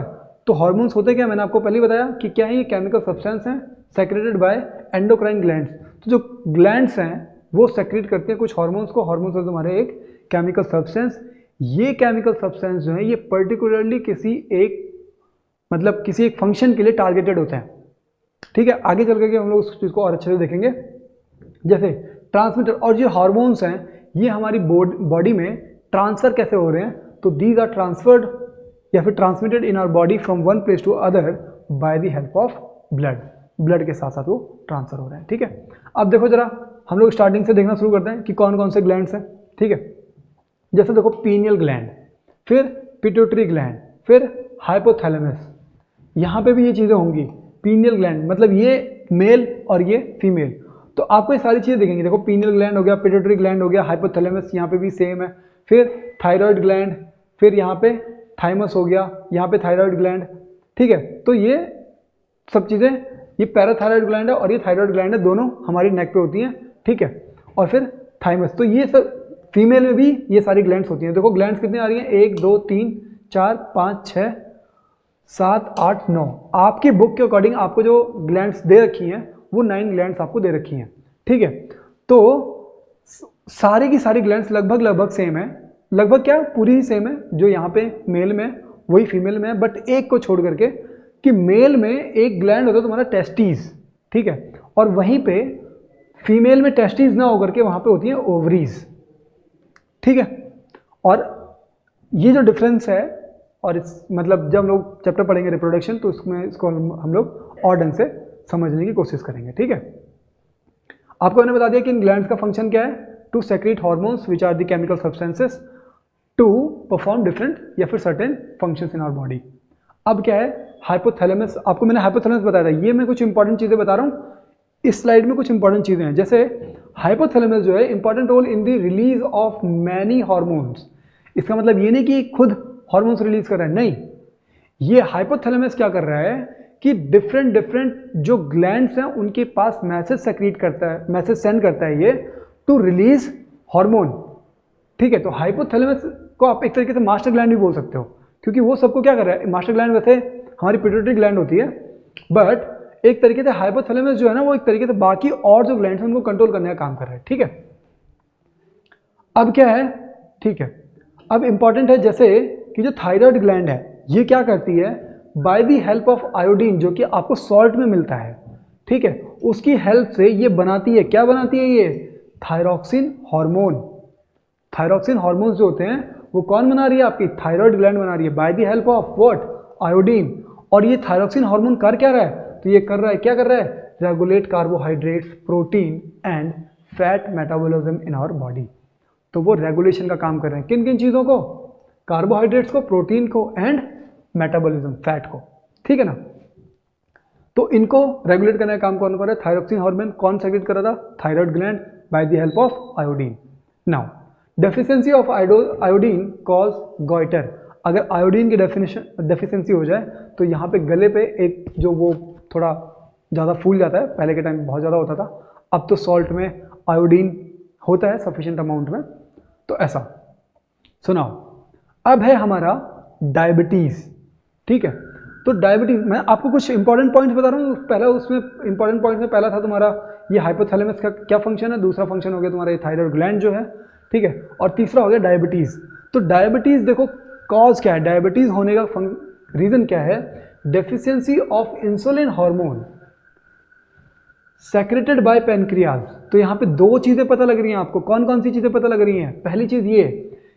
Speaker 2: तो हार्मोन्स होते क्या, मैंने आपको पहले ही बताया कि क्या है, ये केमिकल सब्सटेंस हैं सेक्रेटेड बाय एंडोक्राइन ग्लैंड्स। तो जो ग्लैंड्स हैं वो सेक्रेट करते हैं कुछ हार्मोन्स को, हार्मोन्स है तुम्हारे एक केमिकल सब्सटेंस। ये केमिकल सब्सटेंस जो है ये पर्टिकुलरली किसी एक फंक्शन के लिए टारगेटेड होते हैं, ठीक है। आगे चल करके हम लोग उस चीज़ को और अच्छे से देखेंगे। जैसे ट्रांसमीटर और जो हार्मोन्स हैं ये हमारी बॉडी में ट्रांसफर कैसे हो रहे हैं, तो दीज आर ट्रांसफर्ड या फिर transmitted in our body from one place to other by the help of blood के साथ साथ वो ट्रांसफर हो रहे हैं, ठीक है। अब देखो जरा, हम लोग स्टार्टिंग से देखना शुरू करते हैं कि कौन कौन से ग्लैंड्स हैं, ठीक है। जैसे देखो पीनियल ग्लैंड, फिर पिट्यूटरी ग्लैंड, फिर हाइपोथैलेमस, यहाँ पे भी ये चीज़ें होंगी। पीनियल ग्लैंड मतलब ये मेल और ये फीमेल, तो आपको ये सारी चीज़ें देखेंगे। देखो पीनियल ग्लैंड हो गया, पिट्यूटरी ग्लैंड हो गया, हाइपोथैलेमस यहाँ पे भी सेम है, फिर थायराइड ग्लैंड, फिर यहाँ पे थाइमस हो गया, यहाँ पे थायराइड ग्लैंड, ठीक है। तो ये सब चीज़ें, ये पैराथायराइड ग्लैंड है और ये थायराइड ग्लैंड है, दोनों हमारी नेक पे होती हैं, ठीक है। और फिर थाइमस, तो ये सब फीमेल में भी ये सारी ग्लैंड्स होती हैं। देखो ग्लैंड्स कितनी आ रही हैं, 1 2 3 4 5 6 7 8 9। आपकी बुक के अकॉर्डिंग आपको जो ग्लैंड्स दे रखी हैं वो 9 ग्लैंड्स आपको दे रखी हैं, ठीक है। तो सारी की सारी ग्लैंड्स लगभग सेम है, लगभग क्या पूरी ही सेम है। जो यहाँ पे मेल में वही फीमेल में है, बट एक को छोड़ करके कि मेल में एक ग्लैंड होता है तुम्हारा टेस्टीज, ठीक है, और वहीं पे फीमेल में टेस्टीज ना होकर के वहाँ पे होती है ओवरीज, ठीक है। और ये जो डिफरेंस है, और इस मतलब जब हम लोग चैप्टर पढ़ेंगे रिप्रोडक्शन तो इसको हम लोग और ढंग से समझने की कोशिश करेंगे, ठीक है। आपको मैंने बता दिया कि इन ग्लैंड्स का फंक्शन क्या है, to secrete hormones which are the chemical substances to perform different या फिर certain functions in our body. अब क्या है हाइपोथैलेमस, आपको मैंने हाइपोथैलेमस बताया था, ये मैं कुछ इंपॉर्टेंट चीज़ें बता रहा हूँ, इस स्लाइड में कुछ इंपॉर्टेंट चीज़ें हैं। जैसे हाइपोथैलेमस जो है important role in the release of many hormones. इसका मतलब ये नहीं कि खुद हार्मोन्स रिलीज कर रहा है, नहीं, ये हाइपोथैलेमस क्या कर रहा है कि डिफरेंट जो ग्लैंड्स हैं उनके पास मैसेज सेक्रेट करता है, मैसेज सेंड करता है ये टू रिलीज हार्मोन, ठीक है। तो हाइपोथैलेमस को आप एक तरीके से मास्टर ग्लैंड भी बोल सकते हो, क्योंकि वो सबको क्या कर रहा है, मास्टर ग्लैंड वैसे हमारी पिट्यूटरी ग्लैंड होती है, बट एक तरीके से हाइपोथैलेमस जो है ना वो एक तरीके से बाकी और जो ग्लैंड्स हैं उनको कंट्रोल करने का काम कर रहा है, ठीक है। अब क्या है, ठीक है, अब इंपॉर्टेंट है जैसे कि जो थायराइड ग्लैंड है ये क्या करती है, bye the help of iodine जो कि आपको सॉल्ट में मिलता है, ठीक है, उसकी हेल्प से ये बनाती है, क्या बनाती है ये, थायरॉक्सिन हार्मोन। थायरॉक्सिन हार्मोन्स जो होते हैं वो कौन बना रही है, आपकी थायराइड ग्लैंड बना रही है bye the help of what, iodine. और ये थायरॉक्सिन हार्मोन कर क्या रहा है, तो ये कर रहा है, क्या कर रहा है, regulate carbohydrates, protein and fat metabolism in our body. तो वो रेगुलेशन का काम कर रहे हैं, किन किन चीज़ों को, कार्बोहाइड्रेट्स को, प्रोटीन को एंड मेटाबॉलिज्म, फैट को, ठीक है ना। तो इनको रेगुलेट करने का काम कौन कर रहा है, थायरॉक्सिन हार्मोन कौन सेक्रेट कर रहा था, thyroid gland bye the help of iodine. Now deficiency of iodine cause goitre. अगर आयोडीन की डेफिशिएंसी हो जाए तो यहाँ पे गले पे एक जो वो थोड़ा ज़्यादा फूल जाता है, पहले के टाइम में बहुत ज़्यादा होता था, अब तो सॉल्ट में आयोडीन होता है सफिशिएंट अमाउंट में, तो ऐसा। सुनाओ, अब है हमारा डायबिटीज़, ठीक है। तो डायबिटीज़ मैं आपको कुछ इंपॉर्टेंट पॉइंट्स बता रहा हूँ। पहला उसमें इंपॉर्टेंट पॉइंट में पहला था तुम्हारा ये हाइपोथैलेमस का क्या फंक्शन है, दूसरा फंक्शन हो गया तुम्हारा ये थायराइड ग्लैंड जो है, ठीक है, और तीसरा हो गया डायबिटीज़। तो डायबिटीज़ देखो कॉज क्या है, डायबिटीज़ होने का रीज़न क्या है? Deficiency of insulin hormone secreted by pancreas. तो यहाँ पे दो चीज़ें पता लग रही हैं आपको। कौन कौन सी चीज़ें पता लग रही हैं? पहली चीज़ ये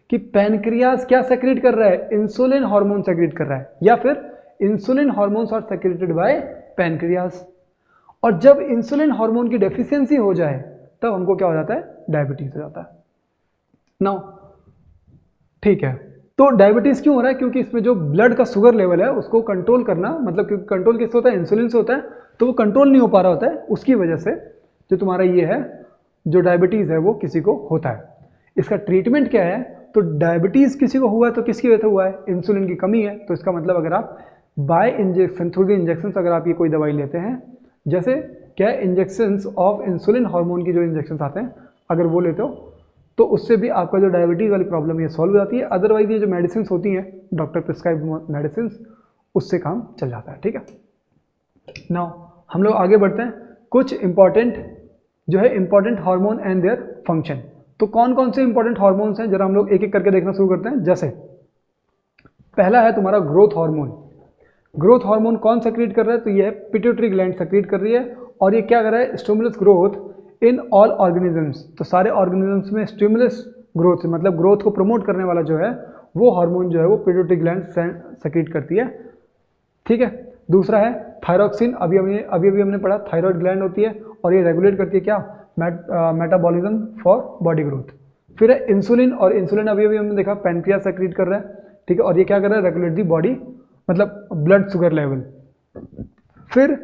Speaker 2: कि पैनक्रियाज क्या सेक्रेट कर रहा है? इंसुलिन हार्मोन सेक्रेट कर रहा है, या फिर insulin hormones are secreted by pancreas. और जब इंसुलिन हार्मोन की डेफिशिएंसी हो जाए तब हमको क्या हो जाता है? डायबिटीज हो जाता है। नाउ ठीक है, तो डायबिटीज क्यों हो रहा है? क्योंकि इसमें जो ब्लड का शुगर लेवल है उसको कंट्रोल करना, मतलब क्योंकि कंट्रोल किससे होता है? इंसुलिन से होता है, तो वो कंट्रोल नहीं हो पा रहा होता है, उसकी वजह से जो तुम्हारा ये है जो डायबिटीज है वो किसी को होता है। इसका ट्रीटमेंट क्या है? तो डायबिटीज किसी को हुआ है तो किसकी वजह से हुआ है? इंसुलिन की कमी है। तो इसका मतलब अगर आप bye injection, through the injection, अगर आप ये कोई दवाई लेते हैं, जैसे क्या है, इंजेक्शंस ऑफ इंसुलिन हार्मोन की जो इंजेक्शंस आते हैं, अगर वो लेते हो तो उससे भी आपका जो डायबिटीज़ वाली प्रॉब्लम ये सॉल्व हो जाती है। अदरवाइज ये जो मेडिसिन होती हैं, डॉक्टर प्रिस्क्राइब मेडिसिन, उससे काम चल जाता है। ठीक है, नाउ हम लोग आगे बढ़ते हैं। कुछ इंपॉर्टेंट जो है important hormone and their function. तो कौन कौन से इंपॉर्टेंट हार्मोन्स हैं, जरा हम लोग एक एक करके देखना शुरू करते हैं। जैसे पहला है तुम्हारा ग्रोथ हार्मोन। ग्रोथ हार्मोन कौन सेक्रेट कर रहा है? तो ये है पिट्यूटरी ग्लैंड सेक्रेट कर रही है, और ये क्या कर रहा है? Stimulus growth in all organisms. तो सारे ऑर्गेनिजम्स में स्टिमुलस ग्रोथ, मतलब ग्रोथ को प्रमोट करने वाला जो है वो हार्मोन जो है वो पिट्यूटरी ग्लैंड सेक्रेट करती है। ठीक है, दूसरा है थायरॉक्सिन। अभी हमने पढ़ा, थायराइड ग्लैंड होती है और ये रेगुलेट करती है क्या? Metabolism for body growth. फिर है इंसुलिन, और इंसुलिन अभी हमने देखा पैनक्रियाज सेक्रेट कर रहा है। ठीक है, और ये क्या कर रहा है? रेगुलेट दी बॉडी, मतलब ब्लड शुगर लेवल। फिर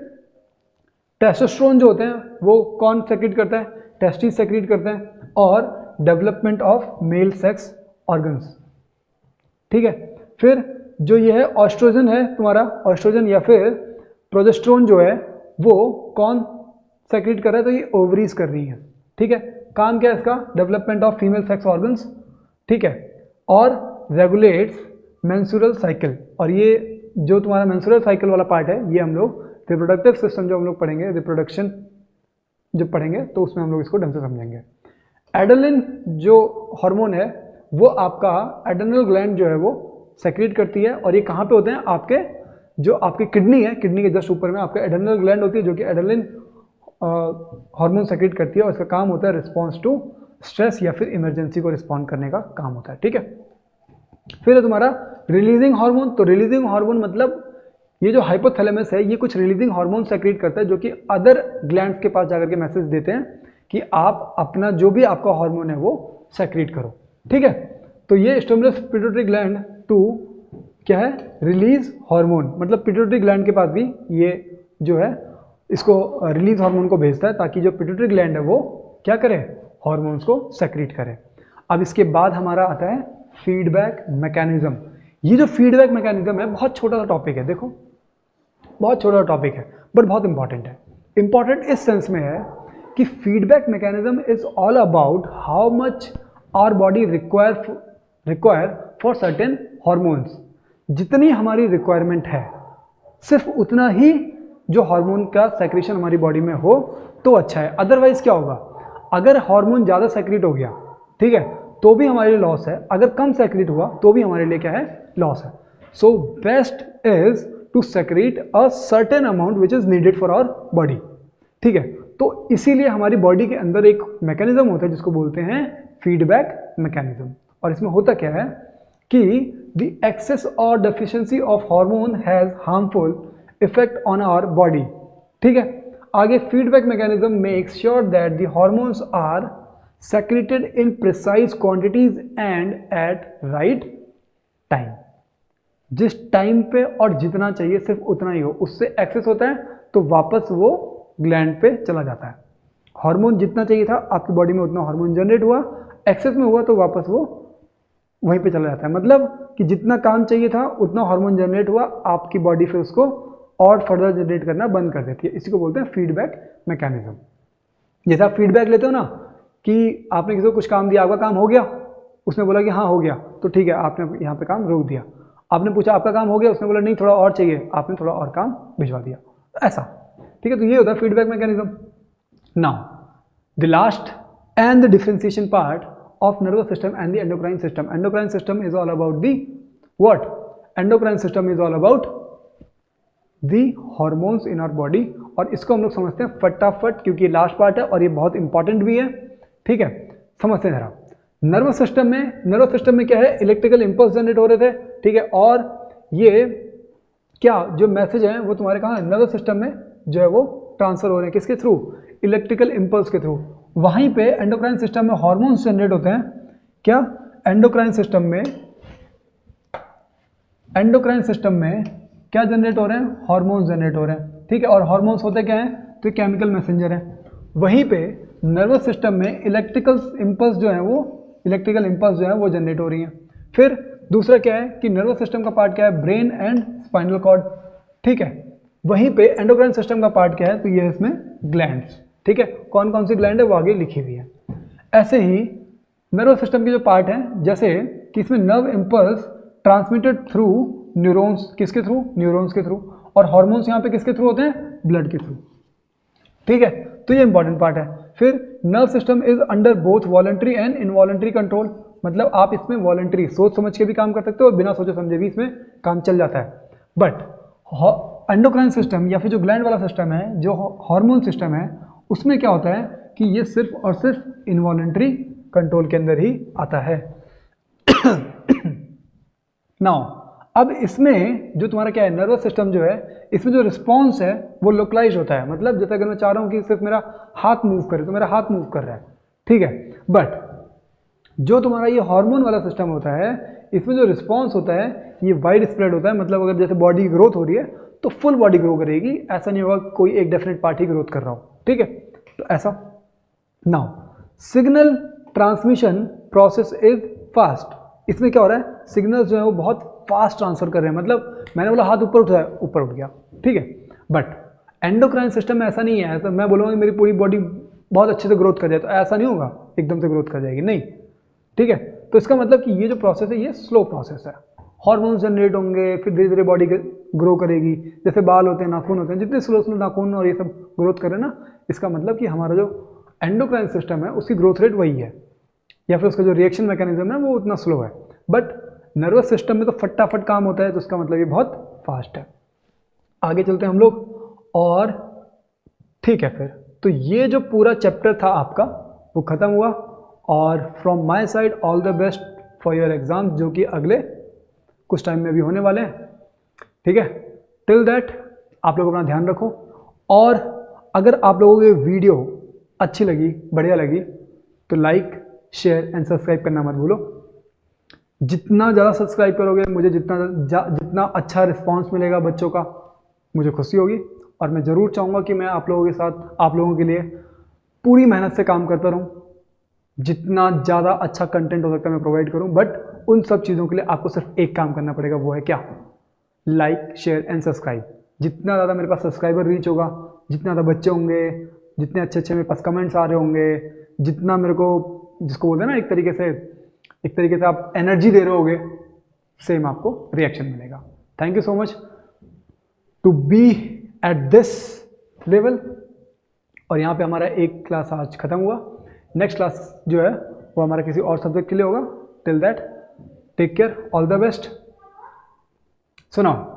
Speaker 2: टेस्टोस्टेरोन जो होते हैं वो कौन सेक्रेट करता है? टेस्टिस सेक्रेट करते हैं, और development of male sex organs. ठीक है, फिर जो ये है ऑस्ट्रोजन है तुम्हारा, ऑस्ट्रोजन या फिर प्रोजेस्टेरोन जो है वो कौन सेक्रेट कर रहा है? तो ये ओवरीज कर रही है। ठीक है, काम क्या है इसका? Development of female sex organs. ठीक है, और रेगुलेट्स मेंस्ट्रुअल साइकिल। और ये जो तुम्हारा मेंस्ट्रुअल साइकिल वाला पार्ट है, ये हम लोग रिप्रोडक्टिव सिस्टम जो हम लोग पढ़ेंगे, रिप्रोडक्शन जब पढ़ेंगे तो उसमें हम लोग इसको ढंग से समझेंगे। एड्रेनलिन जो हार्मोन है वो आपका एड्रेनल ग्लैंड जो है वो सेक्रेट करती है, और ये कहाँ पे होते हैं? आपके जो आपकी किडनी है, किडनी के जस्ट ऊपर में आपके एड्रेनल ग्लैंड होती है, जो कि एड्रेनलिन हार्मोन सेक्रेट करती है, और इसका काम होता है रिस्पॉन्स टू स्ट्रेस या फिर इमरजेंसी को रिस्पॉन्ड करने का काम होता है। ठीक है, फिर है तुम्हारा रिलीजिंग हार्मोन। तो रिलीजिंग हार्मोन मतलब ये जो हाइपोथैलेमस है ये कुछ रिलीजिंग हार्मोन सेक्रेट करता है, जो कि अदर ग्लैंड्स के पास जाकर के मैसेज देते हैं कि आप अपना जो भी आपका हार्मोन है वो सेक्रेट करो। ठीक है, तो ये स्टिमुलस पिट्यूटरी ग्लैंड टू क्या है? रिलीज हार्मोन, मतलब पिट्यूटरी ग्लैंड के पास भी ये जो है इसको रिलीज हार्मोन को भेजता है, ताकि जो पिट्यूटरी ग्लैंड है वो क्या करे? हार्मोन्स को सेक्रेट करे। अब इसके बाद हमारा आता है फीडबैक मैकेनिज्म। ये जो फीडबैक मैकेनिज्म है बहुत छोटा सा टॉपिक है, देखो बहुत छोटा टॉपिक है बट बहुत इंपॉर्टेंट है। इंपॉर्टेंट इस सेंस में है कि feedback mechanism is all about how much our body require for certain hormones. जितनी हमारी रिक्वायरमेंट है सिर्फ उतना ही जो हार्मोन का सेक्रेशन हमारी बॉडी में हो तो अच्छा है। अदरवाइज क्या होगा? अगर हार्मोन ज़्यादा सेक्रेट हो गया, ठीक है, तो भी हमारे लिए लॉस है। अगर कम सेक्रेट हुआ तो भी हमारे लिए क्या है? लॉस है। So best is to secrete a certain amount which is needed for our body. ठीक है, तो इसीलिए हमारी बॉडी के अंदर एक मैकेनिज्म होता है जिसको बोलते हैं फीडबैक मैकेनिज्म। और इसमें होता क्या है कि द एक्सेस और deficiency of hormone has harmful effect on our body. ठीक है, आगे feedback mechanism makes sure that the hormones are secreted in precise quantities and at right time। जिस टाइम पे और जितना चाहिए सिर्फ उतना ही हो, उससे एक्सेस होता है तो वापस वो ग्लैंड पे चला जाता है। हार्मोन जितना चाहिए था आपकी बॉडी में उतना हार्मोन जनरेट हुआ, एक्सेस में हुआ तो वापस वो वहीं पे चला जाता है। मतलब कि जितना काम चाहिए था उतना हार्मोन जनरेट हुआ, आपकी बॉडी फिर उसको और फर्दर जनरेट करना बंद कर देती है। इसी को बोलते हैं फीडबैक मैकेनिज्म। जैसे आप फीडबैक लेते हो ना कि आपने किसी को कुछ काम दिया, आपका काम हो गया, उसने बोला कि हाँ हो गया, तो ठीक है आपने यहाँ पे काम रोक दिया। आपने पूछा आपका काम हो गया, उसने बोला नहीं थोड़ा और चाहिए, आपने थोड़ा और काम भिजवा दिया, ऐसा। ठीक है, तो ये होता है feedback mechanism. Now the last and the differentiation part of nervous system and the endocrine system. Endocrine system is all about the what? Endocrine system is all about the hormones in our body, और इसको हम लोग समझते हैं फटाफट क्योंकि last part है और ये बहुत इंपॉर्टेंट भी है। ठीक है, समझते हैं जरा। नर्वस सिस्टम में क्या है, इलेक्ट्रिकल इंपल्स जनरेट हो रहे थे। ठीक है, और ये क्या जो मैसेज है वो तुम्हारे कहाँ नर्वस सिस्टम में जो है वो ट्रांसफर हो रहे हैं, किसके थ्रू, इलेक्ट्रिकल इंपल्स के थ्रू। वहीं पे एंडोक्राइन सिस्टम में हॉर्मोन्स जनरेट होते हैं। क्या एंडोक्राइन सिस्टम में क्या जनरेट हो रहे हैं, हॉर्मोन्स जनरेट हो रहे हैं। ठीक है, और हॉर्मोन्स होते क्या हैं, तो केमिकल मैसेंजर हैं। वहीं पे नर्वस सिस्टम में इलेक्ट्रिकल इंपल्स जो है वो जनरेट हो रही हैं। फिर दूसरा क्या है कि नर्वस सिस्टम का पार्ट क्या है, ब्रेन एंड स्पाइनल कॉर्ड। ठीक है, वहीं पे एंडोक्राइन सिस्टम का पार्ट क्या है, तो ये है इसमें ग्लैंड्स। ठीक है, कौन कौन सी ग्लैंड है वो आगे लिखी हुई है। ऐसे ही नर्वस सिस्टम के जो पार्ट हैं, जैसे कि इसमें nerve impulse transmitted through neurons, किसके थ्रू, न्यूरॉन्स के थ्रू, और हॉर्मोन्स यहाँ पे किसके थ्रू होते हैं, ब्लड के थ्रू। ठीक है, तो ये इंपॉर्टेंट पार्ट है। फिर nerve system is under both voluntary and involuntary control, मतलब आप इसमें वॉलंटरी सोच समझ के भी काम कर सकते हो और बिना सोचे समझे भी इसमें काम चल जाता है। बट एंडोक्राइन सिस्टम या फिर जो ग्लैंड वाला सिस्टम है, जो हार्मोन सिस्टम है, उसमें क्या होता है कि ये सिर्फ और सिर्फ इनवॉलंटरी कंट्रोल के अंदर ही आता है। नाउ अब इसमें जो तुम्हारा क्या है, नर्वस सिस्टम जो है, इसमें जो रिस्पॉन्स है वो लोकलाइज होता है। मतलब जैसे अगर मैं चाह रहा हूँ कि सिर्फ मेरा हाथ मूव करे तो मेरा हाथ मूव कर रहा है। ठीक है, बट जो तुम्हारा ये हार्मोन वाला सिस्टम होता है, इसमें जो रिस्पॉन्स होता है ये वाइड स्प्रेड होता है। मतलब अगर जैसे बॉडी ग्रोथ हो रही है तो फुल बॉडी ग्रो करेगी, ऐसा नहीं होगा कोई एक डेफिनेट पार्ट ही ग्रोथ कर रहा हो। ठीक है, तो ऐसा। Now signal transmission process is fast. इसमें क्या हो रहा है, सिग्नल्स जो है वो बहुत फास्ट ट्रांसफर कर रहे हैं। मतलब मैंने बोला हाथ ऊपर उठाया, ऊपर उठ गया। ठीक है, बट एंडोक्राइन सिस्टम में ऐसा नहीं है। ऐसा मैं बोलूँगा मेरी पूरी बॉडी बहुत अच्छे से ग्रोथ कर जाए तो ऐसा नहीं होगा, एकदम से ग्रोथ कर जाएगी, नहीं। ठीक है, तो इसका मतलब कि ये जो प्रोसेस है ये स्लो प्रोसेस है। हार्मोन्स जनरेट होंगे, फिर धीरे धीरे बॉडी ग्रो करेगी। जैसे बाल होते हैं, नाखून होते हैं, जितने स्लो नाखून और ये सब ग्रोथ करें ना, इसका मतलब कि हमारा जो एंडोक्राइन सिस्टम है उसकी ग्रोथ रेट वही है, या फिर उसका जो रिएक्शन मैकेनिज्म है वो उतना स्लो है। बट नर्वस सिस्टम में तो फटाफट काम होता है, तो उसका मतलब ये बहुत फास्ट है। आगे चलते हैं हम लोग। और ठीक है, फिर तो ये जो पूरा चैप्टर था आपका वो खत्म हुआ। और from my side all the best for your exam, जो कि अगले कुछ टाइम में भी होने वाले हैं। ठीक है, टिल दैट आप लोग अपना ध्यान रखो। और अगर आप लोगों को वीडियो अच्छी लगी, बढ़िया लगी, तो लाइक शेयर एंड सब्सक्राइब करना मत भूलो। जितना ज़्यादा सब्सक्राइब करोगे, मुझे जितना अच्छा रिस्पांस मिलेगा बच्चों का, मुझे खुशी होगी। और मैं ज़रूर चाहूँगा कि मैं आप लोगों के साथ, आप लोगों के लिए पूरी मेहनत से काम करता रहूँ, जितना ज़्यादा अच्छा कंटेंट हो सकता है मैं प्रोवाइड करूँ। बट उन सब चीज़ों के लिए आपको सिर्फ एक काम करना पड़ेगा, वो है क्या, लाइक शेयर एंड सब्सक्राइब। जितना ज़्यादा मेरे पास सब्सक्राइबर रीच होगा, जितना ज़्यादा बच्चे होंगे, जितने अच्छे अच्छे मेरे पास कमेंट्स आ रहे होंगे, जितना मेरे को, जिसको बोलते हैं ना एक तरीके से आप एनर्जी दे रहे होगे, सेम आपको रिएक्शन मिलेगा। Thank you so much to be at this level. और यहाँ पे हमारा एक क्लास आज खत्म हुआ। नेक्स्ट क्लास जो है वो हमारा किसी और सब्जेक्ट के लिए होगा। Till that take care, all the best. सुनाओ।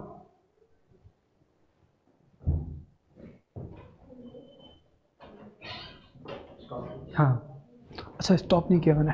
Speaker 2: हाँ, अच्छा स्टॉप नहीं किया मैंने।